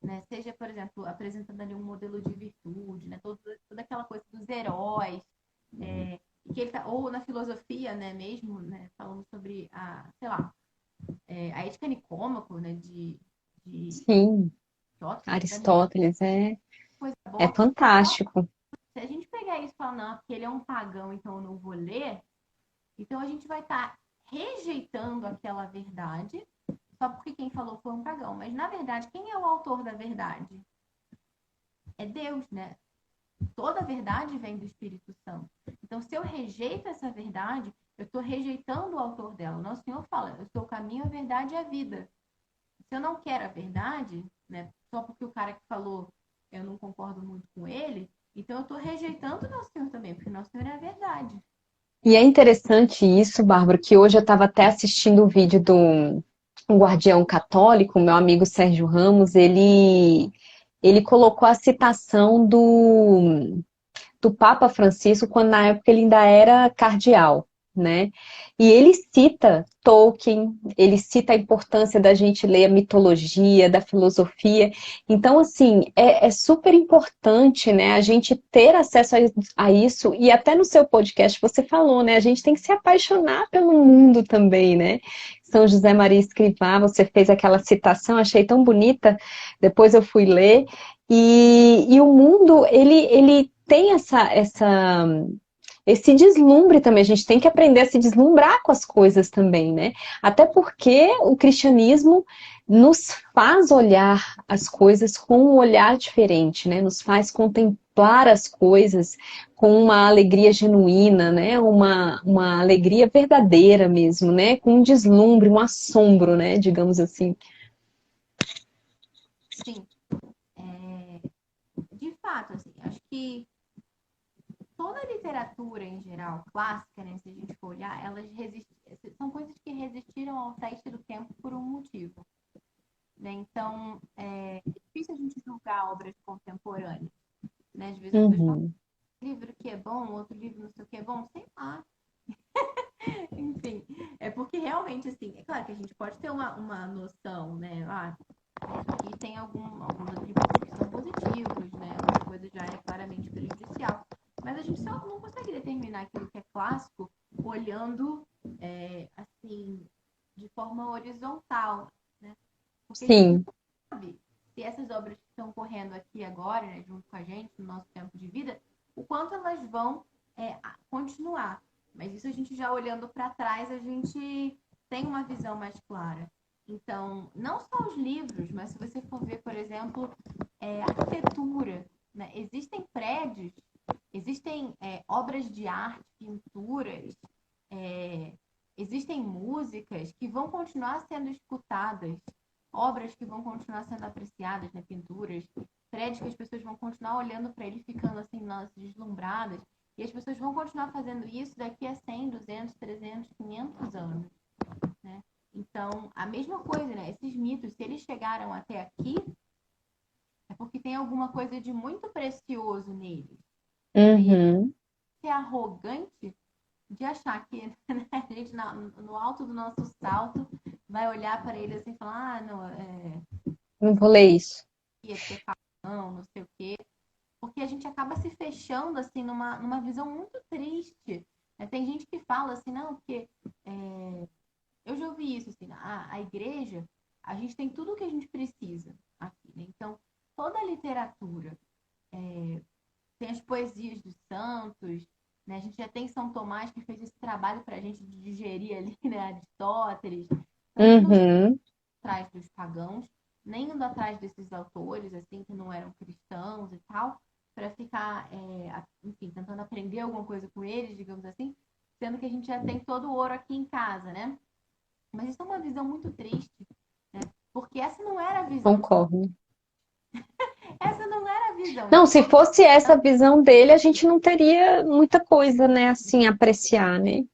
né? Seja, por exemplo, apresentando ali um modelo de virtude, né? Toda aquela coisa dos heróis, que ele tá, ou na filosofia, né? Mesmo, né? Falando sobre sei lá, a ética nicômaco, né? De
Sim.
Aristóteles, até mesmo,
Aristóteles
coisa
é
boa.
fantástico.
Se a gente pegar isso e falar, não, porque ele é um pagão, então eu não vou ler, então a gente vai estar rejeitando aquela verdade só porque quem falou foi um pagão. Mas, na verdade, quem é o autor da verdade? É Deus, né? Toda a verdade vem do Espírito Santo. Então, se eu rejeito essa verdade, eu estou rejeitando o autor dela. O nosso Senhor fala, eu sou o caminho, a verdade e a vida. Se eu não quero a verdade, né, só porque o cara que falou eu não concordo muito com ele, então eu estou rejeitando o nosso Senhor também, porque o nosso Senhor é a verdade.
E é interessante isso, Bárbara, que hoje eu estava até assistindo o vídeo do um guardião católico, meu amigo Sérgio Ramos, ele colocou a citação do Papa Francisco, quando na época ele ainda era cardeal, né? E ele cita Tolkien, ele cita a importância da gente ler a mitologia, da filosofia. Então, assim, é super importante, né, a gente ter acesso a isso, e até no seu podcast você falou, né, a gente tem que se apaixonar pelo mundo também, né? São José Maria Escrivá, você fez aquela citação, achei tão bonita, depois eu fui ler, e o mundo, ele tem esse deslumbre também. A gente tem que aprender a se deslumbrar com as coisas também, né? Até porque o cristianismo nos faz olhar as coisas com um olhar diferente, né? Nos faz contemplar as coisas com uma alegria genuína, né? Uma alegria verdadeira mesmo, né? Com um deslumbre, um assombro, né? Digamos assim.
Sim, de fato, assim, acho que toda a literatura em geral, clássica, né, se a gente for olhar, são coisas que resistiram ao teste do tempo por um motivo. Né? Então, é difícil a gente julgar obras contemporâneas. Né? Às vezes as pessoas falam,
Uhum.
livro que é bom, outro livro não sei o que é bom, sei lá. Enfim, é porque realmente, assim, é claro que a gente pode ter uma noção, né? Aqui tem alguns atributos que são positivos, né? Outra coisa já é claramente prejudicial. Mas a gente só não consegue determinar aquilo que é clássico olhando, assim, de forma horizontal, né? Porque a gente não
Sim.
sabe se essas obras que estão correndo aqui agora, né, junto com a gente, no nosso tempo de vida, o quanto elas vão continuar. Mas isso a gente já olhando para trás, a gente tem uma visão mais clara. Então, não só os livros, mas se você for ver, por exemplo, arquitetura, né? Existem prédios, existem obras de arte, pinturas, existem músicas que vão continuar sendo escutadas, obras que vão continuar sendo apreciadas, né? Pinturas, prédios que as pessoas vão continuar olhando para ele, ficando assim, nossa, deslumbradas. E as pessoas vão continuar fazendo isso daqui a 100, 200, 300, 500 anos, né? Então, a mesma coisa, né? Esses mitos, se eles chegaram até aqui, é porque tem alguma coisa de muito precioso neles.
Uhum.
E é arrogante de achar que, né, a gente, no alto do nosso salto, vai olhar para ele assim e falar, não,
Não vou ler isso.
ia ter pagão, não sei o quê. Porque a gente acaba se fechando, assim, numa visão muito triste. Tem gente que fala assim, não, porque eu já ouvi isso, assim, a igreja, a gente tem tudo o que a gente precisa aqui, né? Então, toda a literatura, tem as poesias dos santos, né? A gente já tem São Tomás que fez esse trabalho para a gente de digerir ali, né? Aristóteles. Então, a gente não está
Uhum.
atrás dos pagãos, nem indo atrás desses autores, assim, que não eram cristãos e tal, para ficar, enfim, tentando aprender alguma coisa com eles, digamos assim, sendo que a gente já tem todo o ouro aqui em casa, né? Mas isso é uma visão muito triste, né? Porque essa não era a visão.
Concordo.
Essa não era a visão.
Não, se fosse essa a visão dele, a gente não teria muita coisa, né, assim, a apreciar, né?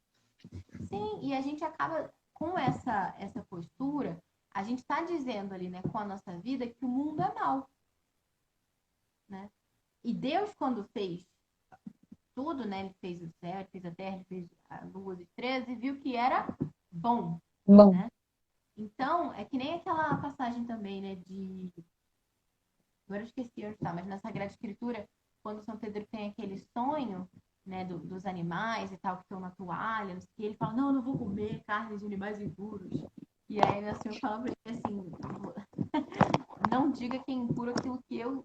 Sim, e a gente acaba com essa postura, a gente está dizendo ali, né, com a nossa vida, que o mundo é mau, né? E Deus, quando fez tudo, né? Ele fez o céu, ele fez a terra, ele fez a lua, as estrelas, e viu que era bom,
Bom,
né? Então, é que nem aquela passagem também, né, agora eu esqueci onde está, mas na Sagrada Escritura, quando São Pedro tem aquele sonho, né, dos animais e tal, que estão na toalha, não sei o que, ele fala, não, eu não vou comer carne de animais impuros. E aí o Senhor fala para ele assim, não diga que é impuro aquilo que eu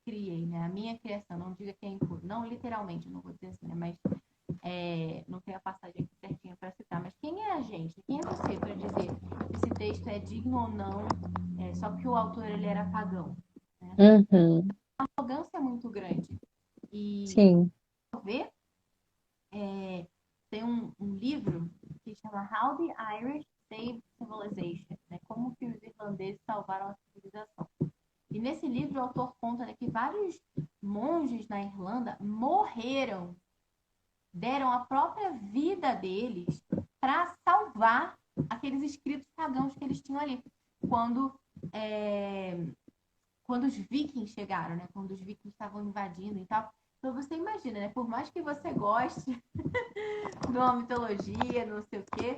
criei, né, a minha criação, não diga que é impuro. Não literalmente, não vou dizer assim, né, mas não tem a passagem aqui certinha para citar, mas quem é a gente? Quem é você para dizer se esse texto é digno ou não, só que o autor ele era pagão, né?
uhum,
A arrogância é muito grande. E
sim.
ver, tem um livro que chama How the Irish Saved Civilization, né? Como que os irlandeses salvaram a civilização. E nesse livro o autor conta, né, que vários monges na Irlanda morreram, deram a própria vida deles para salvar aqueles escritos pagãos que eles tinham ali. Quando quando os vikings chegaram, né? Quando os vikings estavam invadindo e tal. Então você imagina, né? Por mais que você goste de uma mitologia, não sei o quê,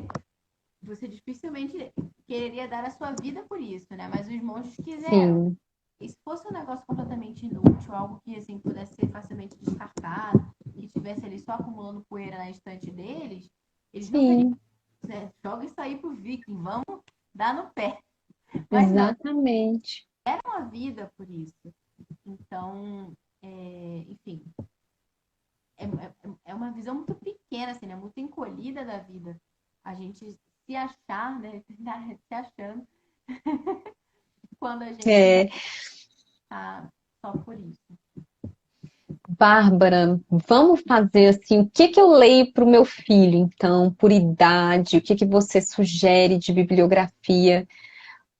você dificilmente quereria dar a sua vida por isso, né? Mas os monstros quiseram.
Sim,
E se fosse um negócio completamente inútil, algo que assim pudesse ser facilmente descartado, que tivesse ali só acumulando poeira na estante deles, eles não teriam,
sim,
né? Joga isso aí pro viking, vamos dar no pé. Mas não,
exatamente.
deram a vida por isso. Então, enfim, é uma visão muito pequena, assim, né? Muito encolhida da vida. A gente se achar, né? Se achando quando a gente
É,
tá só por isso.
Bárbara, vamos fazer assim, o que que eu leio para o meu filho, então, por idade, o que que você sugere de bibliografia?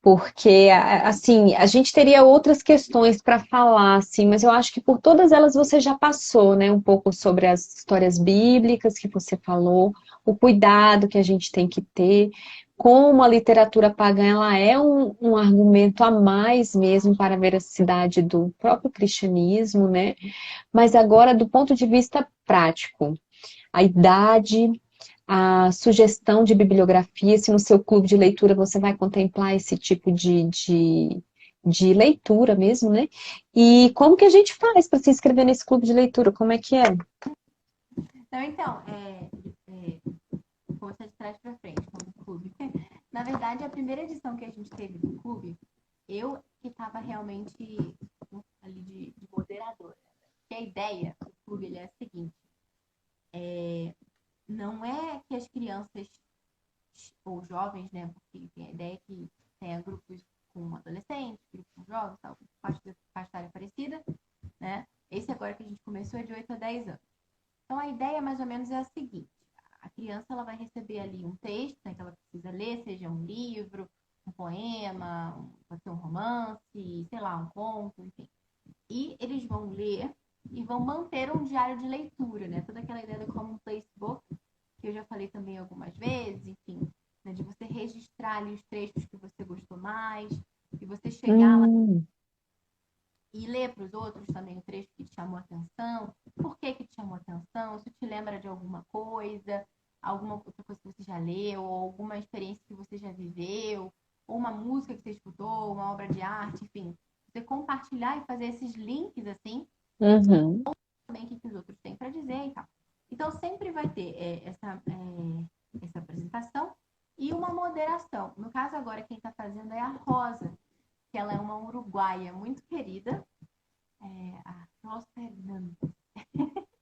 Porque, assim, a gente teria outras questões para falar, assim, mas eu acho que por todas elas você já passou, né? Um pouco sobre as histórias bíblicas que você falou, o cuidado que a gente tem que ter, como a literatura pagã, ela é um argumento a mais mesmo para a veracidade do próprio cristianismo, né? Mas agora, do ponto de vista prático, a idade, a sugestão de bibliografia, se no seu clube de leitura você vai contemplar esse tipo de leitura mesmo, né? E como que a gente faz para se inscrever nesse clube de leitura? Como é que é?
Então, vou começar de trás para frente, como clube. Na verdade, a primeira edição que a gente teve do clube Eu que estava realmente ali de moderadora. E a ideia do clube ele é a seguinte: não é que as crianças ou jovens, né? Porque tem a ideia que tenha grupos com adolescentes, grupos com jovens, tal, faixa etária parecida, né? Esse agora que a gente começou é de 8 a 10 anos. Então a ideia mais ou menos é a seguinte: a criança ela vai receber ali um texto, né, que ela precisa ler, seja um livro, um poema, pode ser um romance, sei lá, um conto, enfim. E eles vão ler e vão manter um diário de leitura, né? Toda aquela ideia do commonplace book, que eu já falei também algumas vezes, enfim, né? De você registrar ali os trechos que você gostou mais, e você chegar lá
Hum,
e ler para os outros também o trecho que te chamou a atenção, por que que te chamou a atenção, se te lembra de alguma coisa, alguma outra coisa que você já leu, ou alguma experiência que você já viveu, ou uma música que você escutou, uma obra de arte, enfim. Você compartilhar e fazer esses links assim,
uhum.
também o que os outros têm para dizer e tal. Então sempre vai ter essa apresentação e uma moderação. No caso agora quem está fazendo é a Rosa, que ela é uma uruguaia muito querida, a Rosa Fernandes.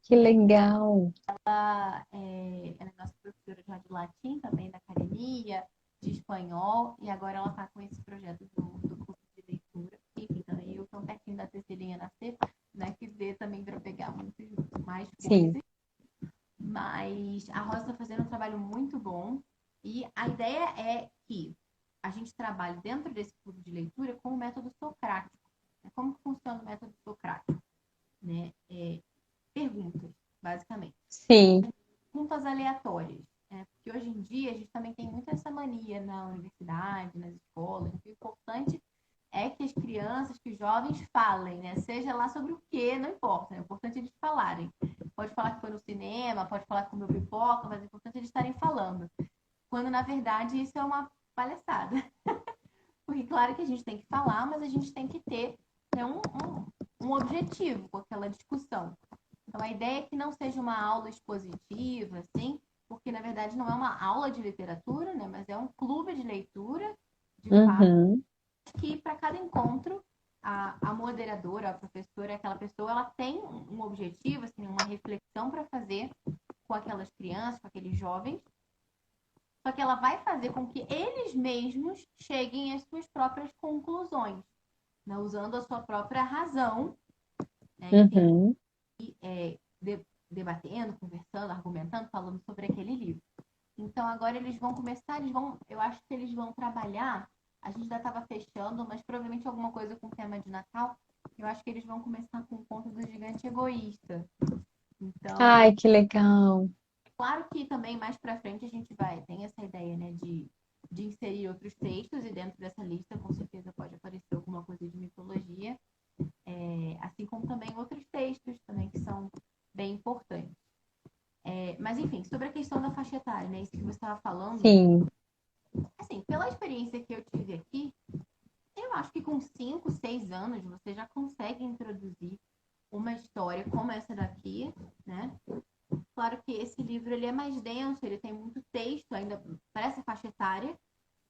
Que legal.
Ela é nossa professora já de latim, também da academia, de espanhol, e agora ela está com esse projeto do curso de leitura. Enfim, também eu estou pertinho da terceirinha nascer, né, que dê também para pegar muitas mais
Sim.
coisas. Mas a Rosa está fazendo um trabalho muito bom, e a ideia é que a gente trabalhe dentro desse clube de leitura com o método socrático. Como que funciona o método socrático? Né? Perguntas, basicamente.
Sim.
Perguntas aleatórias. Porque hoje em dia a gente também tem muito essa mania na universidade, nas escolas. O importante é que as crianças, que os jovens falem, né? Seja lá sobre o que, não importa. Né? O importante é eles falarem. Pode falar que foi no cinema, pode falar que comeu pipoca, mas o importante é eles estarem falando. Quando, na verdade, isso é uma palhaçada. Porque, claro que a gente tem que falar, mas a gente tem que ter, né, um objetivo com aquela discussão. Então, a ideia é que não seja uma aula expositiva, assim, porque, na verdade, não é uma aula de literatura, né, mas é um clube de leitura, de fato,
Uhum.
que para cada encontro, a moderadora, a professora, aquela pessoa, ela tem um objetivo, assim, uma reflexão para fazer com aquelas crianças, com aqueles jovens, só que ela vai fazer com que eles mesmos cheguem às suas próprias conclusões, né, usando a sua própria razão, né, enfim,
Uhum.
debatendo, conversando, argumentando, falando sobre aquele livro. Então agora eles vão começar, eu acho que eles vão trabalhar, a gente já estava fechando, mas provavelmente alguma coisa com tema de Natal, eu acho que eles vão começar com o conto do gigante egoísta. Então,
Ai, que legal.
claro que também mais para frente a gente tem essa ideia, né, de inserir outros textos, e dentro dessa lista com certeza pode aparecer alguma coisa de mitologia, assim como também outros textos também que são bem importantes. Mas enfim, sobre a questão da faixa etária, né, isso que você estava falando,
Sim.
assim, pela experiência que eu tive aqui, eu acho que com 5, 6 anos você já consegue introduzir uma história como essa daqui, né? Claro que esse livro ele é mais denso, ele tem muito texto ainda para essa faixa etária,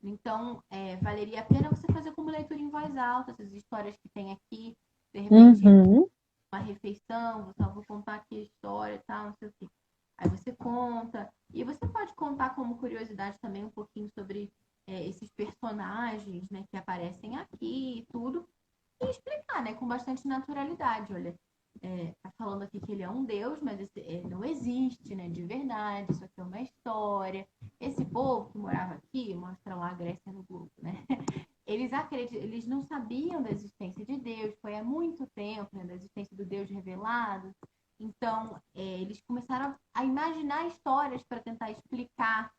então valeria a pena você fazer como leitura em voz alta, essas histórias que tem aqui, de repente
Uhum.
uma refeição, você vou contar aqui a história e tal, não sei o quê. Aí você conta, e você pode contar como curiosidade também um pouquinho sobre esses personagens, né, que aparecem aqui e tudo, e explicar, né, com bastante naturalidade. Olha, tá falando aqui que ele é um deus, mas não existe, né, de verdade. Isso aqui é uma história. Esse povo que morava aqui, mostra lá a Grécia no Globo, né? Eles não sabiam da existência de Deus, foi há muito tempo, né, da existência do Deus revelado. Então, eles começaram a imaginar histórias para tentar explicar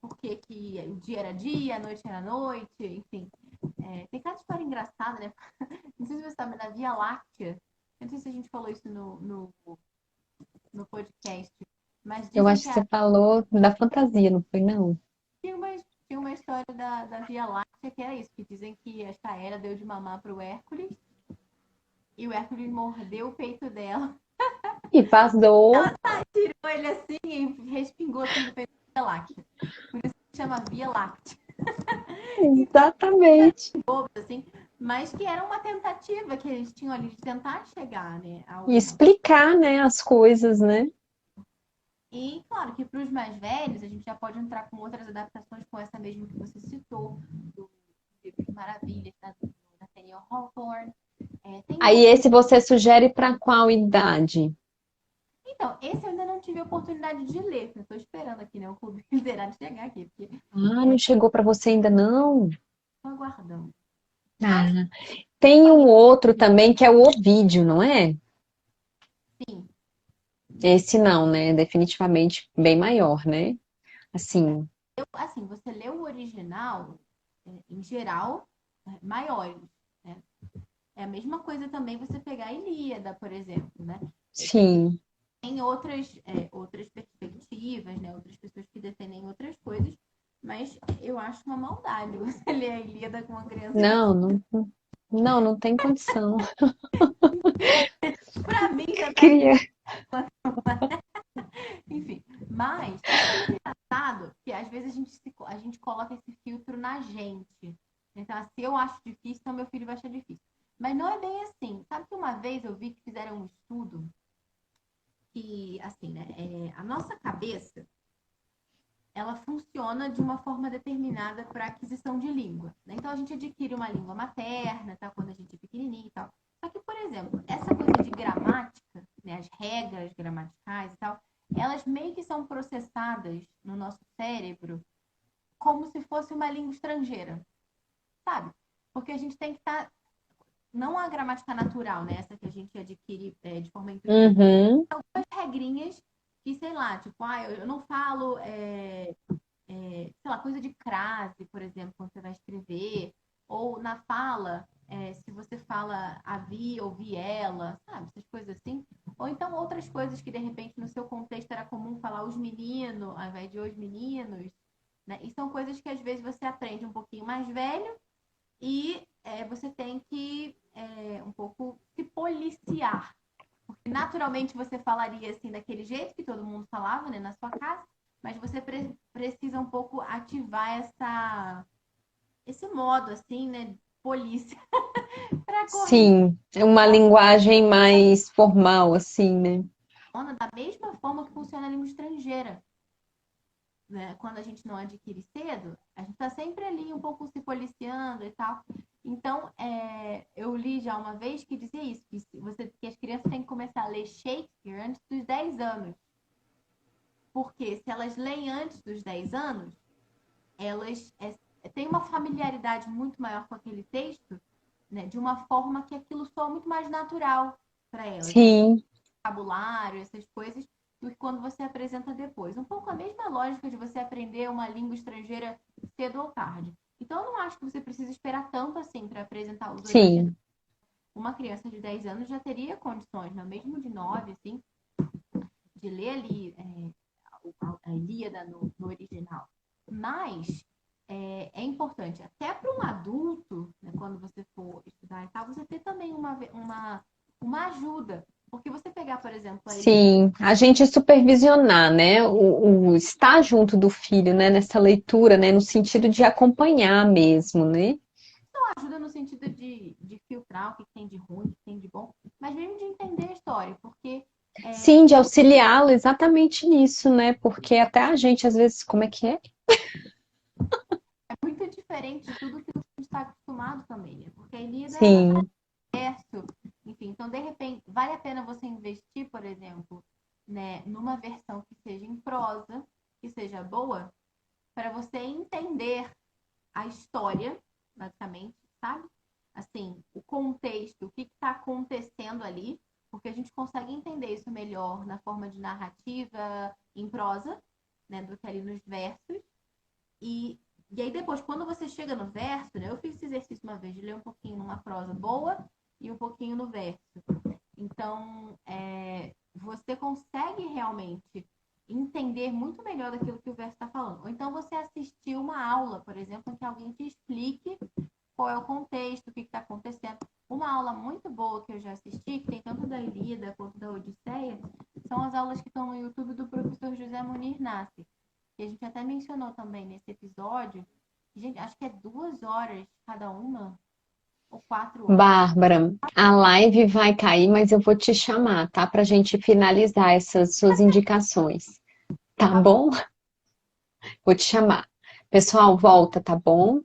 por que o dia era dia, a noite era noite, enfim. Tem cada história engraçada, né? Não sei se você sabe, da Via Láctea. Eu não sei se a gente falou isso no podcast, mas
Eu
dizem
acho
que
que você falou da fantasia, não foi, não?
tinha, uma, tinha uma história da Via Láctea que era isso, que dizem que a Hera deu de mamar para o Hércules e o Hércules mordeu o peito dela.
E vazou.
Tirou ele assim e respingou assim do peito da Via Láctea. Por isso que chama Via Láctea.
Exatamente.
assim, mas que era uma tentativa que eles tinham ali de tentar chegar, né,
E
ao...
explicar, né, as coisas, né?
E, claro, que para os mais velhos, a gente já pode entrar com outras adaptações, com essa mesmo que você citou, do Livro de Maravilhas, do Nathaniel Hawthorne. Tem
Aí
outros.
esse você sugere para qual idade?
Então, esse eu ainda não tive a oportunidade de ler. Eu estou esperando aqui, né, o Clube Literário chegar aqui, porque
Ah, não chegou para você ainda não?
estou aguardando. Mas,
Ah, tem um outro também que é o Ovídio, não é?
sim,
Esse não, né? Definitivamente bem maior, né? Assim,
assim, você lê o original, em geral, maiores, né? É a mesma coisa também você pegar a Ilíada, por exemplo, né?
sim.
Tem outras perspectivas, né? Outras pessoas que defendem outras coisas, mas eu acho uma maldade você ler a Ilíada com uma criança de...
Não, não, não, não tem condição.
Pra mim já tá...
Queria.
Enfim, mas é engraçado que às vezes a gente coloca esse filtro na gente. Então, se eu acho difícil, então meu filho vai achar difícil. Mas não é bem assim. Sabe que uma vez eu vi que fizeram um estudo que, assim, né? A nossa cabeça, ela funciona de uma forma determinada para aquisição de língua, né? Então, a gente adquire uma língua materna, tá? Quando a gente é pequenininho e tal. Só que, por exemplo, essa coisa de gramática, né? As regras gramaticais e tal, elas meio que são processadas no nosso cérebro como se fosse uma língua estrangeira, sabe? Porque a gente tem que estar... Não a gramática natural, né? Essa que a gente adquire de forma intuitiva.
Uhum,
As regrinhas que, sei lá, tipo, eu não falo, sei lá, coisa de crase, por exemplo, quando você vai escrever, ou na fala, se você fala havia ou viela, sabe? Essas coisas assim. Ou então outras coisas que, de repente, no seu contexto era comum falar os meninos, ao invés de os meninos, né? E são coisas que, às vezes, você aprende um pouquinho mais velho e você tem que um pouco se policiar. Porque naturalmente você falaria assim daquele jeito que todo mundo falava, né, na sua casa, mas você precisa um pouco ativar esse modo assim, né, polícia para corrigir
sim. É uma linguagem mais formal, assim, né?
da mesma forma que funciona a língua estrangeira. Né? Quando a gente não adquire cedo, a gente está sempre ali um pouco se policiando e tal. Então, eu li já uma vez que dizia isso, que as crianças têm que começar a ler Shakespeare antes dos 10 anos. Porque se elas leem antes dos 10 anos, elas têm uma familiaridade muito maior com aquele texto, né, de uma forma que aquilo soa muito mais natural para elas, né?
Sim,
Vocabulário, essas coisas, do que quando você apresenta depois. Um pouco a mesma lógica de você aprender uma língua estrangeira cedo ou tarde. Então, eu não acho que você precisa esperar tanto assim para apresentar os originais.
sim.
Uma criança de 10 anos já teria condições, né? Mesmo de 9 assim, de ler ali a Ilíada no original. Mas é importante, até para um adulto, né, quando você for estudar e tal, você ter também uma ajuda. Porque você pegar, por exemplo, a Ilíada,
Sim, a gente supervisionar, né, o estar junto do filho, né, nessa leitura, né, no sentido de acompanhar mesmo, né?
ajuda no sentido de filtrar o que tem de ruim, o que tem de bom, mas mesmo de entender a história, porque
Sim, de auxiliá-lo exatamente nisso, né? Porque até a gente às vezes, como é que é?
é muito diferente de tudo que a gente está acostumado também, né? Porque a Ilíada, ela
Sim,
verso, enfim, então de repente vale a pena você investir, por exemplo, né, numa versão que seja em prosa, que seja boa, para você entender a história, basicamente, sabe? Assim, o contexto, o que está acontecendo ali, porque a gente consegue entender isso melhor na forma de narrativa em prosa, né, do que ali nos versos. E, e aí depois, quando você chega no verso, né, eu fiz esse exercício uma vez de ler um pouquinho numa prosa boa e um pouquinho no verso. Então, você consegue realmente entender muito melhor daquilo que o verso está falando. Ou então você assistir uma aula, por exemplo, em que alguém te explique qual é o contexto, o que está acontecendo. Uma aula muito boa que eu já assisti, que tem tanto da Ilíada quanto da Odisseia, são as aulas que estão no YouTube do professor José Munir Nassi, que a gente até mencionou também nesse episódio, Gente, acho que é 2 horas cada uma, ou 4 horas.
Bárbara, a live vai cair, mas eu vou te chamar, tá? Pra gente finalizar essas suas indicações. Tá
Tá bom.
bom? Vou te chamar. Pessoal, volta, tá bom?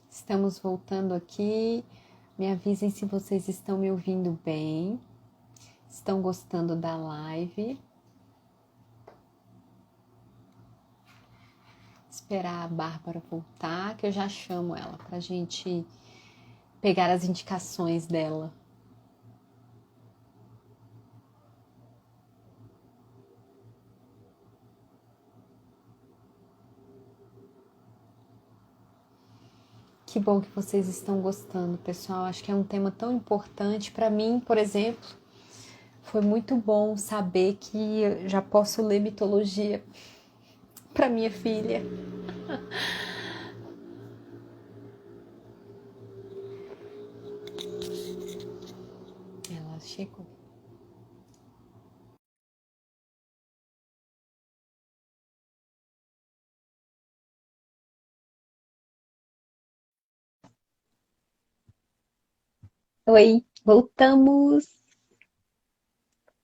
Estamos voltando aqui. Me avisem se vocês estão me ouvindo bem. Estão gostando da live? Esperar a Bárbara voltar, que eu já chamo ela pra gente pegar as indicações dela. Que bom que vocês estão gostando, pessoal. Acho que é um tema tão importante para mim, por exemplo. Foi muito bom saber que eu já posso ler mitologia para minha filha. Ela chegou. Oi, voltamos.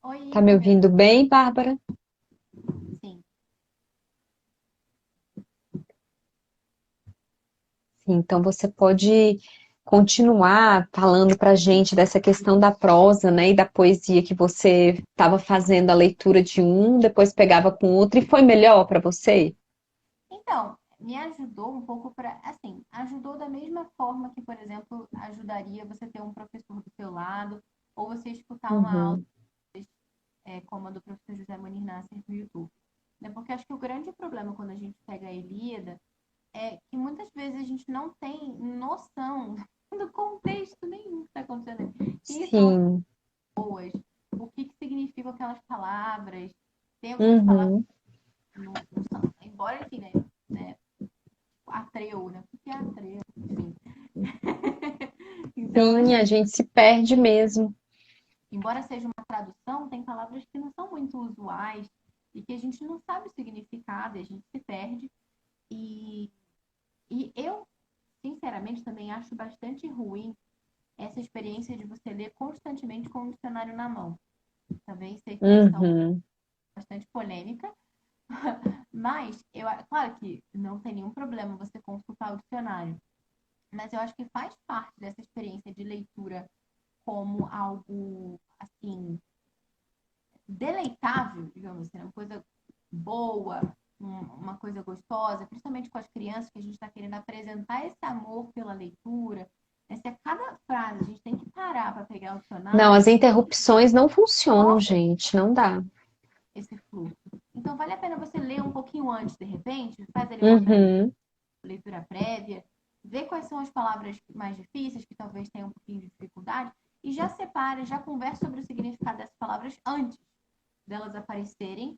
Oi,
Tá me
Ivana.
ouvindo bem, Bárbara?
Sim.
Sim, então você pode continuar falando para a gente dessa questão da prosa, né, e da poesia que você estava fazendo a leitura de um, depois pegava com outro e foi melhor para você?
Então, me ajudou um pouco para, assim, ajudou da mesma forma que, por exemplo, ajudaria você ter um professor do seu lado, ou você escutar uma aula,
Uhum.
como a do professor José Munir Nasser no YouTube. Né? Porque acho que o grande problema quando a gente pega a Ilíada é que muitas vezes a gente não tem noção do contexto nenhum que está acontecendo. Quem são
Sim.
boas? O que, que significam aquelas palavras? Tem algumas palavras
Uhum.
que não são, embora, enfim, né, atreu, né? O que é atreu? Enfim. Então,
Sim, a gente se perde mesmo.
embora seja uma tradução, tem palavras que não são muito usuais e que a gente não sabe o significado e a gente se perde. E, e eu, sinceramente, também acho bastante ruim essa experiência de você ler constantemente com o dicionário na mão. Também sei que essa é uma
Uhum.
bastante polêmica, mas claro que não tem nenhum problema você consultar o dicionário. Mas eu acho que faz parte dessa experiência de leitura como algo, assim, deleitável, digamos assim, uma coisa boa, uma coisa gostosa, principalmente com as crianças, que a gente está querendo apresentar esse amor pela leitura. Né? Se a cada frase a gente tem que parar para pegar o
Não,
dicionário,
as interrupções não funcionam,
corta
gente, não dá.
esse fluxo. Então, vale a pena você ler um pouquinho antes, de repente, faz ali uma
Uhum.
leitura prévia, ver quais são as palavras mais difíceis, que talvez tenham um pouquinho de dificuldade, e já separa, já conversa sobre o significado dessas palavras antes delas aparecerem,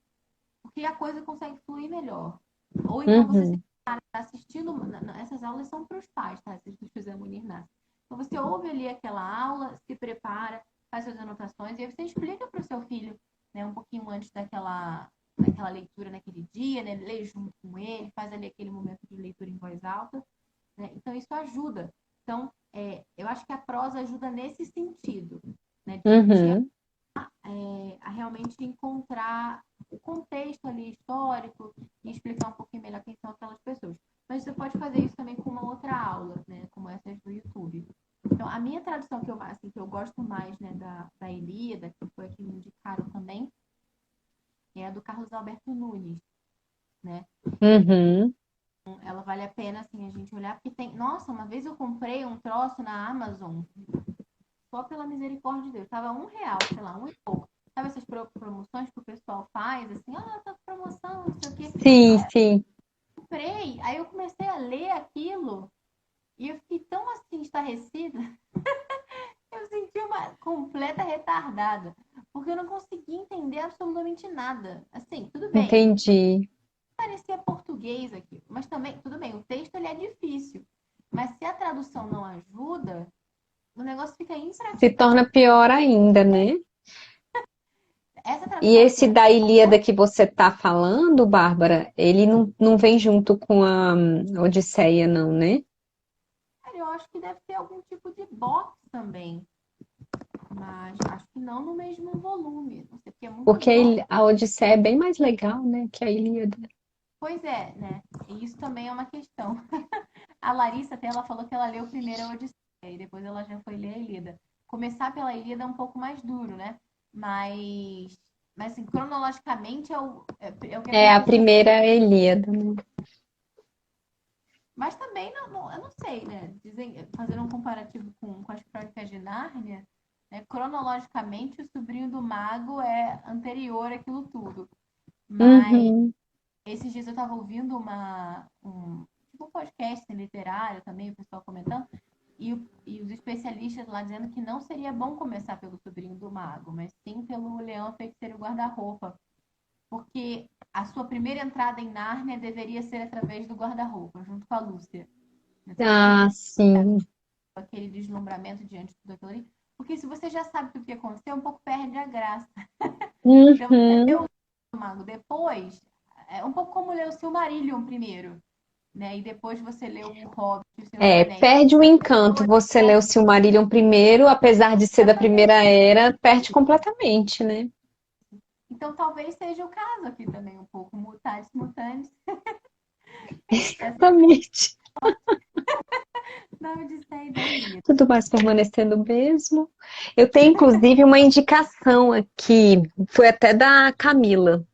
porque a coisa consegue fluir melhor. Ou então você
Uhum.
está assistindo, essas aulas são para os pais, tá? Se vocês fizerem Munir Nasser. Então você ouve ali aquela aula, se prepara, faz suas anotações, e aí você explica para o seu filho, né, um pouquinho antes daquela leitura naquele dia, né? Lê junto com ele, faz ali aquele momento de leitura em voz alta, né? Então isso ajuda. Então, eu acho que a prosa ajuda nesse sentido, né? De
Uhum.
a realmente encontrar o contexto ali histórico e explicar um pouquinho melhor quem são aquelas pessoas. Mas você pode fazer isso também com uma outra aula, né? Como essas do YouTube. Então, a minha tradução que eu gosto mais, né, da Ilíada, que foi a que me indicaram também, é a do Carlos Alberto Nunes, né?
Uhum.
Ela vale a pena, assim, a gente olhar, porque tem... Nossa, uma vez eu comprei um troço na Amazon, só pela misericórdia de Deus, tava R$ 1, sei lá, um e pouco. sabe essas promoções que o pessoal faz, assim, tá com promoção, não sei o quê.
Sim, sim.
Comprei, aí eu comecei a ler aquilo e eu fiquei tão assim, estarrecida, eu senti uma completa retardada, porque eu não conseguia entender absolutamente nada. Assim, tudo bem,
Entendi.
parecia português aqui, mas também, tudo bem, o texto ele é difícil, mas se a tradução não ajuda, o negócio fica
Se torna
impraticável.
pior ainda, né?
Essa
E
tradução aqui
esse
é
da Ilíada que você tá falando, Bárbara, ele não vem junto com a Odisseia, não, né?
eu acho que deve ter algum tipo de box também, mas acho que não no mesmo volume, não sei, porque é muito
Porque
grande.
a Odisseia é bem mais legal, né, que a Ilíada.
Pois é, né? E isso também é uma questão. A Larissa até ela falou que ela leu primeiro a Odisseia e depois ela já foi ler a Ilíada. Começar pela Ilíada é um pouco mais duro, né? Mas assim, cronologicamente é o que
É, a
aconteceu.
primeira é a Ilíada, né?
Mas também eu não sei, né? Dizem, fazendo um comparativo com as Crônicas de Nárnia, né? Cronologicamente o Sobrinho do Mago é anterior àquilo tudo. Mas
Uhum.
esses dias eu estava ouvindo tipo um podcast literário também, o pessoal comentando, e os especialistas lá dizendo que não seria bom começar pelo Sobrinho do Mago, mas sim pelo Leão, a Feiticeira e o Guarda-Roupa. Porque a sua primeira entrada em Nárnia deveria ser através do guarda-roupa, junto com a Lúcia. Né? Você tem
Ah, sim.
aquele deslumbramento diante de tudo aquilo ali. Porque se você já sabe tudo o que aconteceu, um pouco perde a graça. Então, você lê
Uhum.
o Mago depois, é um pouco como ler o Silmarillion primeiro, né? E depois você lê o Hobbit e o Senhor dos
É,
Anéis.
perde o encanto. Você lê o Silmarillion primeiro, apesar de ser da
Exatamente.
primeira era, perde completamente, né?
Então, talvez seja o caso aqui também, um pouco mutatis mutandis. Essa
Exatamente.
nome de ser da Ilíada.
Tudo mais permanecendo o mesmo. Eu tenho, inclusive, uma indicação aqui, foi até da Camila.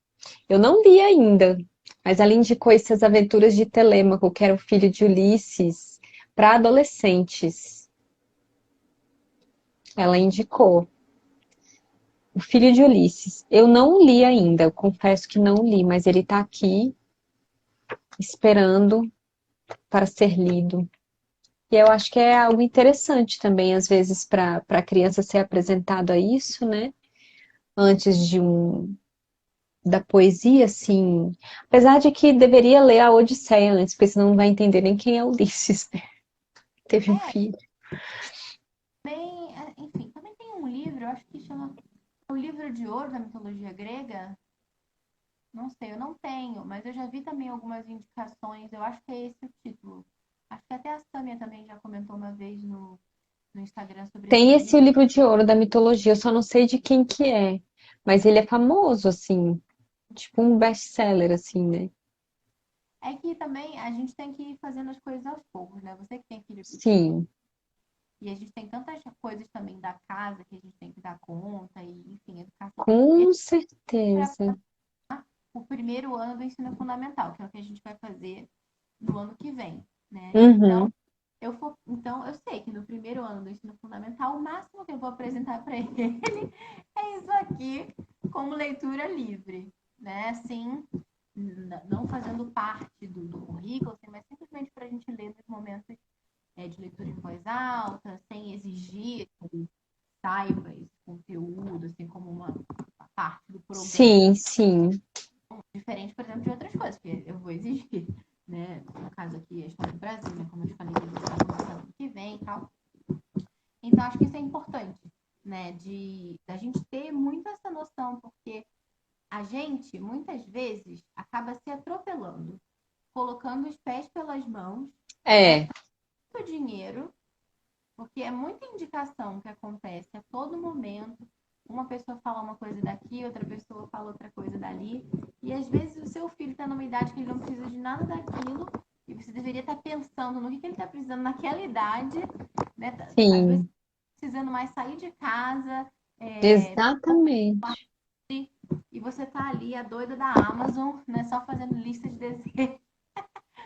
Eu não li ainda, mas ela indicou essas aventuras de Telêmaco, que era o filho de Ulisses, para adolescentes. Ela indicou. O filho de Ulisses. Eu não li ainda, eu confesso que não li, mas ele está aqui esperando para ser lido. E eu acho que é algo interessante também, às vezes, para a criança ser apresentado a isso, né? Antes da poesia, assim. Apesar de que deveria ler a Odisseia antes, porque senão não vai entender nem quem é Ulisses, né? Teve um
É,
filho.
bem, enfim, também tem um livro, eu acho que chama O Livro de Ouro da Mitologia Grega. Não sei, eu não tenho, mas eu já vi também algumas indicações. Eu acho que é esse o título. Acho que até a Samia também já comentou uma vez no Instagram sobre esse
Tem esse
livro.
livro de ouro da mitologia, eu só não sei de quem que é. Mas ele é famoso, assim. Tipo um best-seller, assim, né?
É que também a gente tem que ir fazendo as coisas aos poucos, né? Você que tem filho pequeno,
Sim,
e a gente tem tantas coisas também da casa que a gente tem que dar conta, e enfim, educação.
com
Esse é
certeza.
o primeiro ano do ensino fundamental, que é o que a gente vai fazer no ano que vem, né? Então,
Uhum.
então, eu sei que no primeiro ano do ensino fundamental, o máximo que eu vou apresentar para ele é isso aqui, como leitura livre, né? Assim, não fazendo parte do currículo, assim, mas simplesmente para a gente ler nos momentos de leitura em voz alta, sem exigir que ele saiba esse conteúdo, assim, como uma parte do programa.
Sim, sim.
Diferente, por exemplo, de outras coisas que eu vou exigir, né? No caso aqui, a história do Brasil, né? Como eu te falei, que vai começar ano que vem e tal. Então, acho que isso é importante, né? Da gente ter muito essa noção, porque a gente, muitas vezes, acaba se atropelando, colocando os pés pelas mãos,
É.
gastando muito dinheiro, porque é muita indicação que acontece a todo momento. Uma pessoa fala uma coisa daqui, outra pessoa fala outra coisa dali. E às vezes o seu filho está numa idade que ele não precisa de nada daquilo. E você deveria estar pensando no que ele está precisando naquela idade. Né? Às vezes
Sim,
precisando mais sair de casa.
exatamente.
E você tá ali, a doida da Amazon, né? Só fazendo lista de desejos.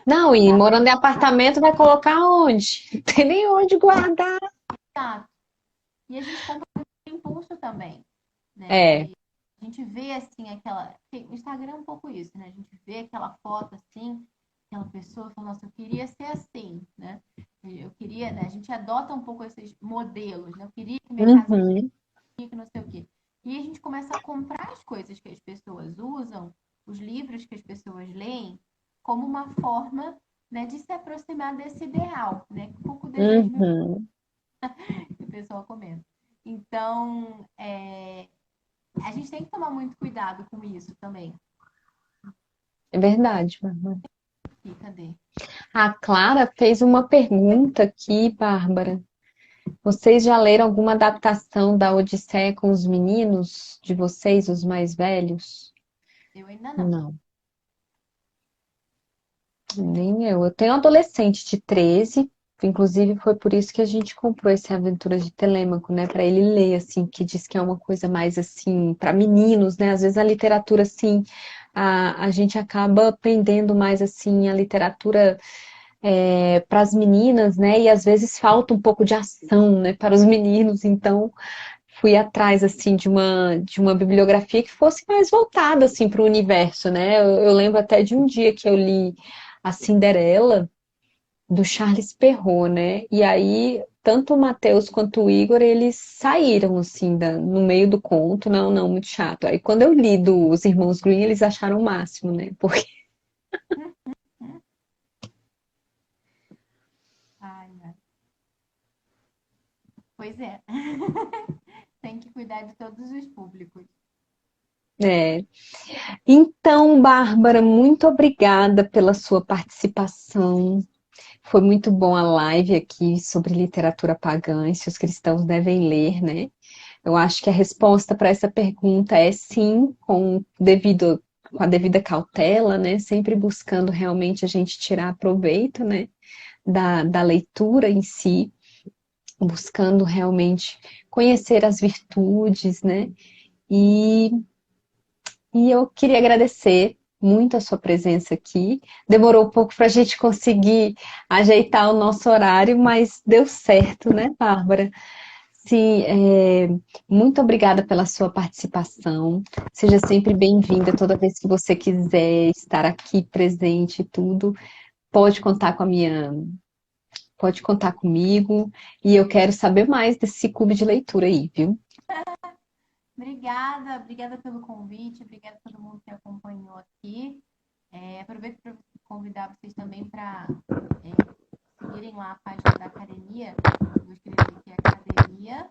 Não,
Não
e
dá pra
morando em apartamento vai colocar onde? Não tem nem onde guardar.
ficar. E a gente compra por impulso também, né?
É,
A gente vê, assim, o Instagram é um pouco isso, né? A gente vê aquela foto, assim, aquela pessoa fala, nossa, eu queria ser assim, né? Eu queria, né? A gente adota um pouco esses modelos, né? Eu queria que minha casa
Uhum,
fique, não sei o quê. E a gente começa a comprar as coisas que as pessoas usam, os livros que as pessoas leem, como uma forma, né, de se aproximar desse ideal, né? Um pouco o desejo
uhum.
que o pessoal comenta. Então, a gente tem que tomar muito cuidado com isso também.
É verdade, Bárbara.
E cadê?
A Clara fez uma pergunta aqui, Bárbara. Vocês já leram alguma adaptação da Odisseia com os meninos de vocês, os mais velhos?
Eu ainda não.
Não, nem eu. Eu tenho um adolescente de 13, inclusive foi por isso que a gente comprou esse Aventuras de Telêmaco, né, para ele ler assim, que diz que é uma coisa mais assim para meninos, né? Às vezes a literatura assim, a gente acaba pendendo mais assim a literatura para as meninas, né? E às vezes falta um pouco de ação, né, para os meninos. Então fui atrás assim de uma bibliografia que fosse mais voltada assim para o universo, né? Eu lembro até de um dia que eu li a Cinderela do Charles Perrault, né? E aí tanto o Matheus quanto o Igor eles saíram assim no meio do conto, não, não, muito chato. Aí quando eu li dos Irmãos Green eles acharam o máximo, né? Porque
Ai, ai. Pois é. Tem que cuidar de todos os públicos.
é. Então, Bárbara, muito obrigada pela sua participação. Foi muito bom a live aqui sobre literatura pagã e se os cristãos devem ler, né? Eu acho que a resposta para essa pergunta é sim, com a devida cautela, né? Sempre buscando realmente a gente tirar proveito, né? Da leitura em si, buscando realmente conhecer as virtudes, né? E E eu queria agradecer muito a sua presença aqui. Demorou um pouco para a gente conseguir ajeitar o nosso horário, mas deu certo, né, Bárbara? Sim, muito obrigada pela sua participação. Seja sempre bem-vinda toda vez que você quiser estar aqui presente e tudo. Pode contar com a minha, pode contar comigo. E eu quero saber mais desse clube de leitura aí, viu?
Obrigada, obrigada pelo convite, obrigada a todo mundo que acompanhou aqui. Aproveito para convidar vocês também para seguirem lá a página da academia. Vou escrever aqui academia.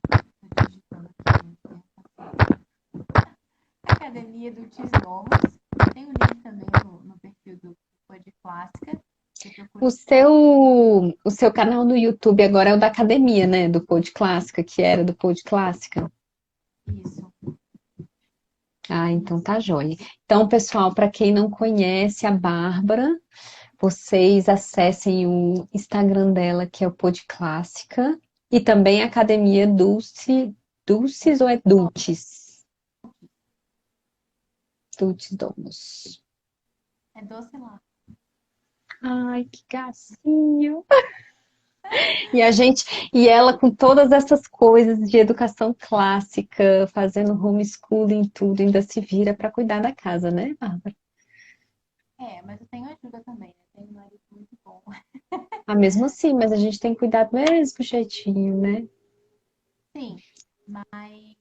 Estou digitando aqui. Academia do Tisnomos. Tem o link também no perfil do Pod Clássica.
O seu canal no YouTube agora é o da academia, né? Do Pod Clássica, que era do Pod Clássica.
Isso.
Ah, então tá jóia. Então, pessoal, para quem não conhece a Bárbara, vocês acessem o Instagram dela, que é o Pod Clássica, e também a Academia Dulce, Dulces ou é Dulces? Dulces Domus.
É doce lá.
Ai, que gracinha! E ela com todas essas coisas de educação clássica, fazendo homeschooling, tudo, ainda se vira para cuidar da casa, né, Bárbara?
Mas eu tenho ajuda também, né? Tenho um marido muito bom.
Ah, mesmo assim, mas a gente tem que cuidar do mesmo jeitinho, né?
Sim, mas.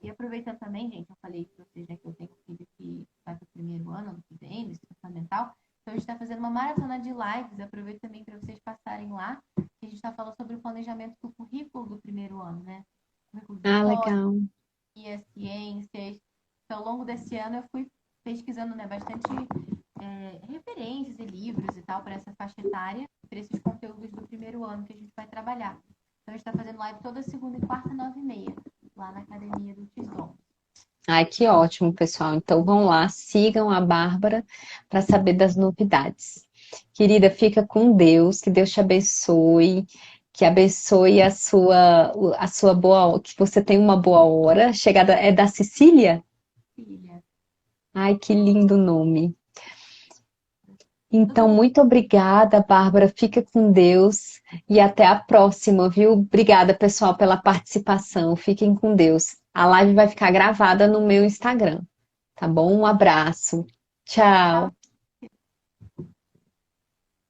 E aproveitando também, gente, eu falei para vocês, né, que eu tenho um filho que vai para o primeiro ano que vem, no ensino fundamental. Então, a gente está fazendo uma maratona de lives. Aproveito também para vocês passarem lá, que a gente está falando sobre o planejamento do currículo do primeiro ano, né? Currículo de
Ah,
história,
legal.
ciências. Então, ao longo desse ano, eu fui pesquisando, né, bastante referências e livros e tal para essa faixa etária, para esses conteúdos do primeiro ano que a gente vai trabalhar. Então, a gente está fazendo live toda segunda e quarta, 9h30, lá na Academia do Tizom.
Ai, que ótimo, pessoal. Então vão lá, sigam a Bárbara para saber das novidades. Querida, fica com Deus, que Deus te abençoe, que abençoe a sua boa, que você tenha uma boa hora. Chegada é da Sicília?
Filha.
Ai, que lindo nome. Então, muito obrigada, Bárbara. Fica com Deus e até a próxima, viu? Obrigada, pessoal, pela participação. Fiquem com Deus. A live vai ficar gravada no meu Instagram, tá bom? Um abraço. Tchau.